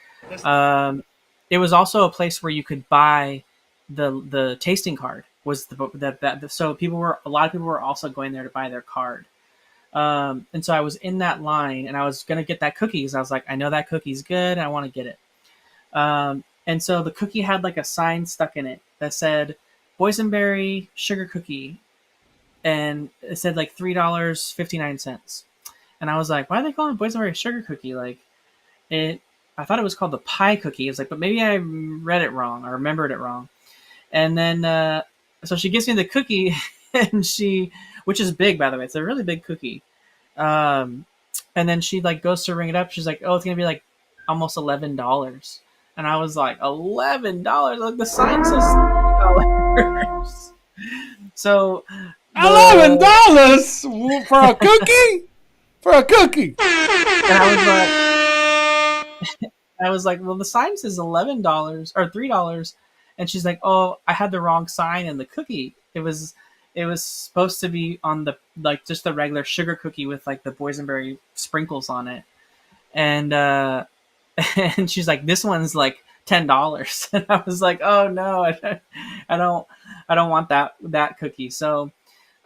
It was also a place where you could buy the tasting card. So a lot of people were also going there to buy their card. And so I was in that line and I was going to get that cookie because I was like, I know that cookie's good and I want to get it. And so the cookie had like a sign stuck in it that said boysenberry sugar cookie. And it said like $3.59. And I was like, why are they calling it boysenberry sugar cookie? Like I thought it was called the pie cookie. It's like, but maybe I read it wrong or remembered it wrong. And then, so she gives me the cookie and which is big, by the way. It's a really big cookie. And then she like goes to ring it up. She's like, oh, it's going to be like almost $11. And I was like, $11? Like the sign says $3. So $11 for a cookie? For a cookie. And I was like, well, the sign says $11 or $3. And she's like, oh, I had the wrong sign in the cookie. It was supposed to be on the like just the regular sugar cookie with like the boysenberry sprinkles on it. And and she's like, this one's like $10. And I was like, oh no, I don't want that cookie. So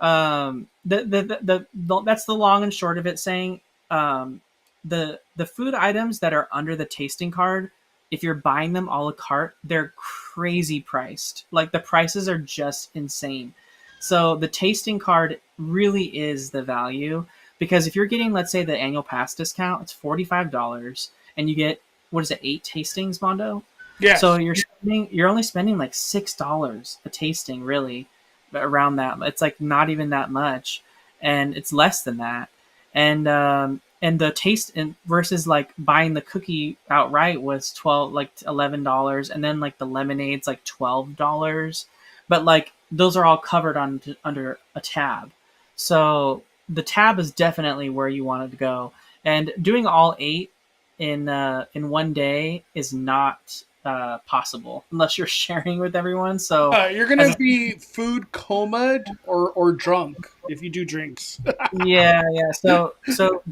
that's the long and short of it, saying the food items that are under the tasting card, if you're buying them a la carte, they're crazy priced. Like the prices are just insane. So the tasting card really is the value, because if you're getting, let's say, the annual pass discount, it's $45 and you get, what is it, 8 tastings, Mondo? Yeah. So you're only spending like $6 a tasting, really, around that. It's like not even that much, and it's less than that. And the taste versus like buying the cookie outright was $11, and then like the lemonade's like $12. But like those are all covered under a tab. So the tab is definitely where you wanted to go. And doing all 8 in one day is not possible unless you're sharing with everyone. So you're gonna be food comaed or drunk if you do drinks. yeah. So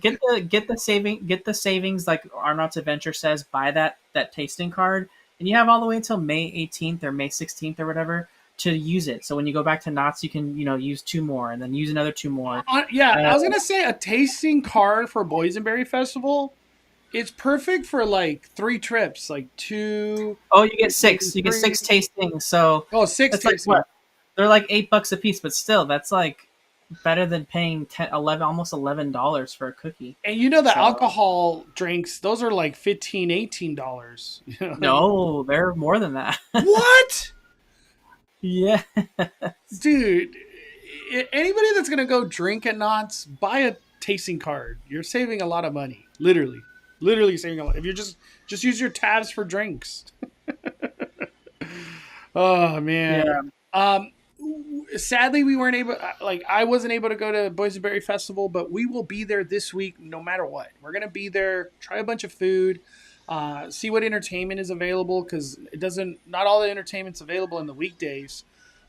get the savings, like Arnott's Adventure says. Buy that tasting card and you have all the way until May 18th or May 16th or whatever to use it. So when you go back to Knott's, you can use 2 more, and then use another 2 more. Yeah, I was gonna say a tasting card for Boenberry Festival. It's perfect for like 3 trips, like 2. Oh, you get 6. You get 3. 6 tastings. So Oh, 6 that's like tasting. what? They're like $8 a piece, but still, that's like better than paying 10, 11, almost $11 for a cookie. And you know the So- alcohol drinks, those are like $15, $18. No, they're more than that. What? Yeah. Dude, anybody that's gonna go drink at Knott's, buy a tasting card. You're saving a lot of money. Literally saving a lot. If you just use your tabs for drinks. Oh man. Yeah. Sadly, we weren't able. I wasn't able to go to Boenberry Festival, but we will be there this week, no matter what. We're gonna be there, try a bunch of food, see what entertainment is available, because not all the entertainment's available in the weekdays.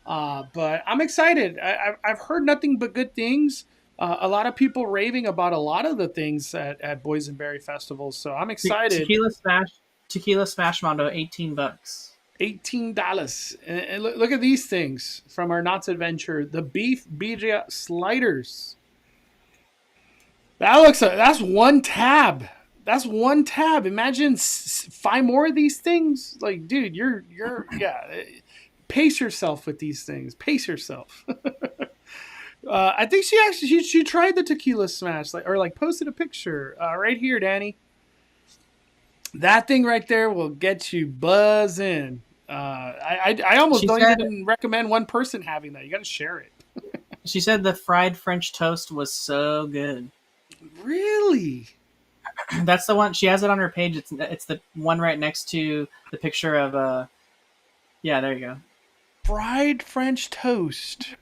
But I'm excited. I've heard nothing but good things. A lot of people raving about a lot of the things at Boenberry Festival, so I'm excited. Tequila Smash Mondo, $18. $18. And look at these things from our Knott's Adventure. The beef birria sliders. That's one tab. That's one tab. Imagine 5 more of these things. Like, dude, you're pace yourself with these things. Pace yourself. I think she tried the tequila smash, posted a picture right here, Danny. That thing right there will get you buzzing. I almost don't even recommend one person having that. You got to share it. She said the fried French toast was so good. Really? That's the one. She has it on her page. It's the one right next to the picture of yeah, there you go. Fried French toast.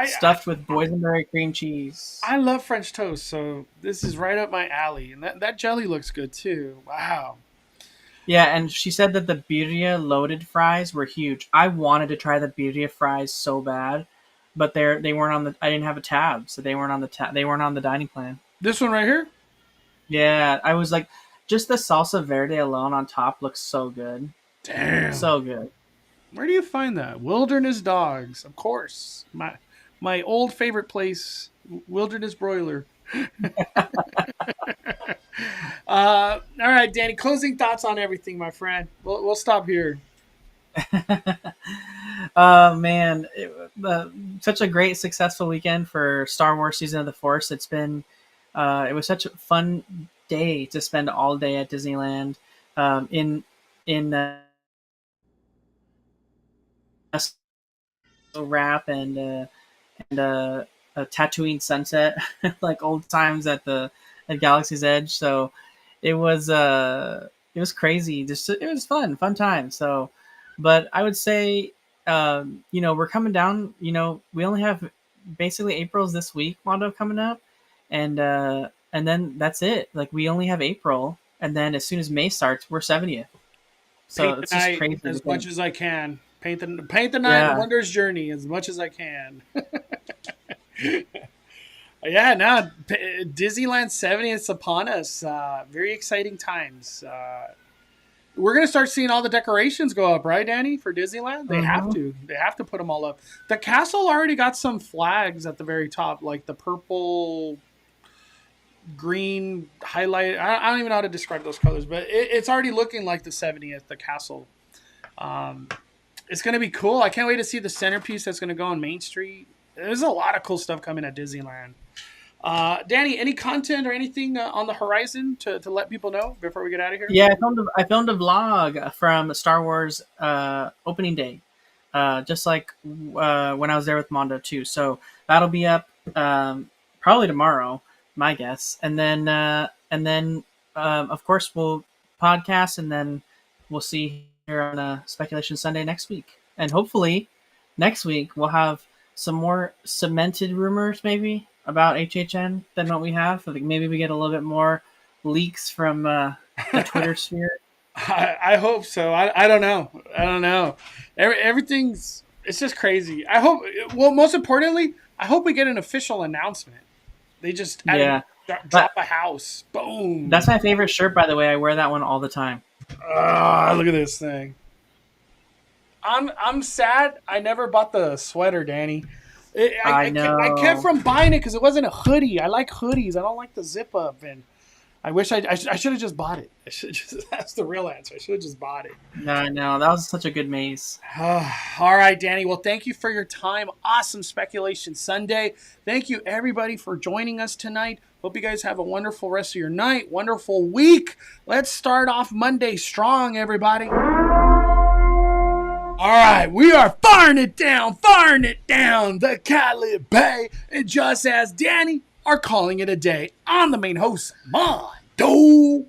Stuffed with boysenberry cream cheese. I love French toast, so this is right up my alley. And that jelly looks good too. Wow. Yeah, and she said that the birria loaded fries were huge. I wanted to try the birria fries so bad, but they weren't on the. I didn't have a tab, so they weren't on the they weren't on the dining plan. This one right here? Yeah, I was like, just the salsa verde alone on top looks so good. Damn. So good. Where do you find that? Wilderness Dogs, of course. My old favorite place, Wilderness Broiler. All right, Danny. Closing thoughts on everything, my friend. We'll stop here. Man, such a great, successful weekend for Star Wars Season of the Force. It's been, it was such a fun day to spend all day at Disneyland. In wrap and a Tatooine sunset, like old times at Galaxy's Edge. So it was crazy. It was fun time. So, but I would say, we're coming down. We only have basically April's this week, Mondo, coming up, and then that's it. Like, we only have April, and then as soon as May starts, we're 70th. So it's just crazy. As much as I can. Paint the night, Wonders Journey as much as I can. Yeah, now Disneyland 70th upon us. Very exciting times. We're gonna start seeing all the decorations go up, right, Danny? For Disneyland, they have to. They have to put them all up. The castle already got some flags at the very top, like the purple, green highlight. I don't even know how to describe those colors, but it's already looking like the 70th, the castle. It's going to be cool. I can't wait to see the centerpiece that's going to go on Main Street. There's a lot of cool stuff coming at Disneyland. Danny, any content or anything on the horizon to let people know before we get out of here? Yeah, I filmed a vlog from Star Wars opening day, just like when I was there with Mondo too. So that'll be up probably tomorrow, my guess. And then of course we'll podcast, and then we'll see here on Speculation Sunday next week. And hopefully next week we'll have some more cemented rumors maybe about HHN than what we have. Like, maybe we get a little bit more leaks from the Twitter sphere. I hope so. I don't know. Everything's, it's just crazy. I hope, well, most importantly, I hope we get an official announcement. They just drop a house. Boom. That's my favorite shirt, by the way. I wear that one all the time. Ah, look at this thing. I'm sad. I never bought the sweater, Danny. I know. I kept from buying it because it wasn't a hoodie. I like hoodies. I don't like the zip up, and I wish I should have just bought it. That's the real answer. I should have just bought it. No, that was such a good maze. All right, Danny. Well, thank you for your time. Awesome Speculation Sunday. Thank you, everybody, for joining us tonight. Hope you guys have a wonderful rest of your night, wonderful week. Let's start off Monday strong, everybody. All right, we are firing it down, the Cali Bay. And just as Danny are calling it a day, I'm the main host, Mondo.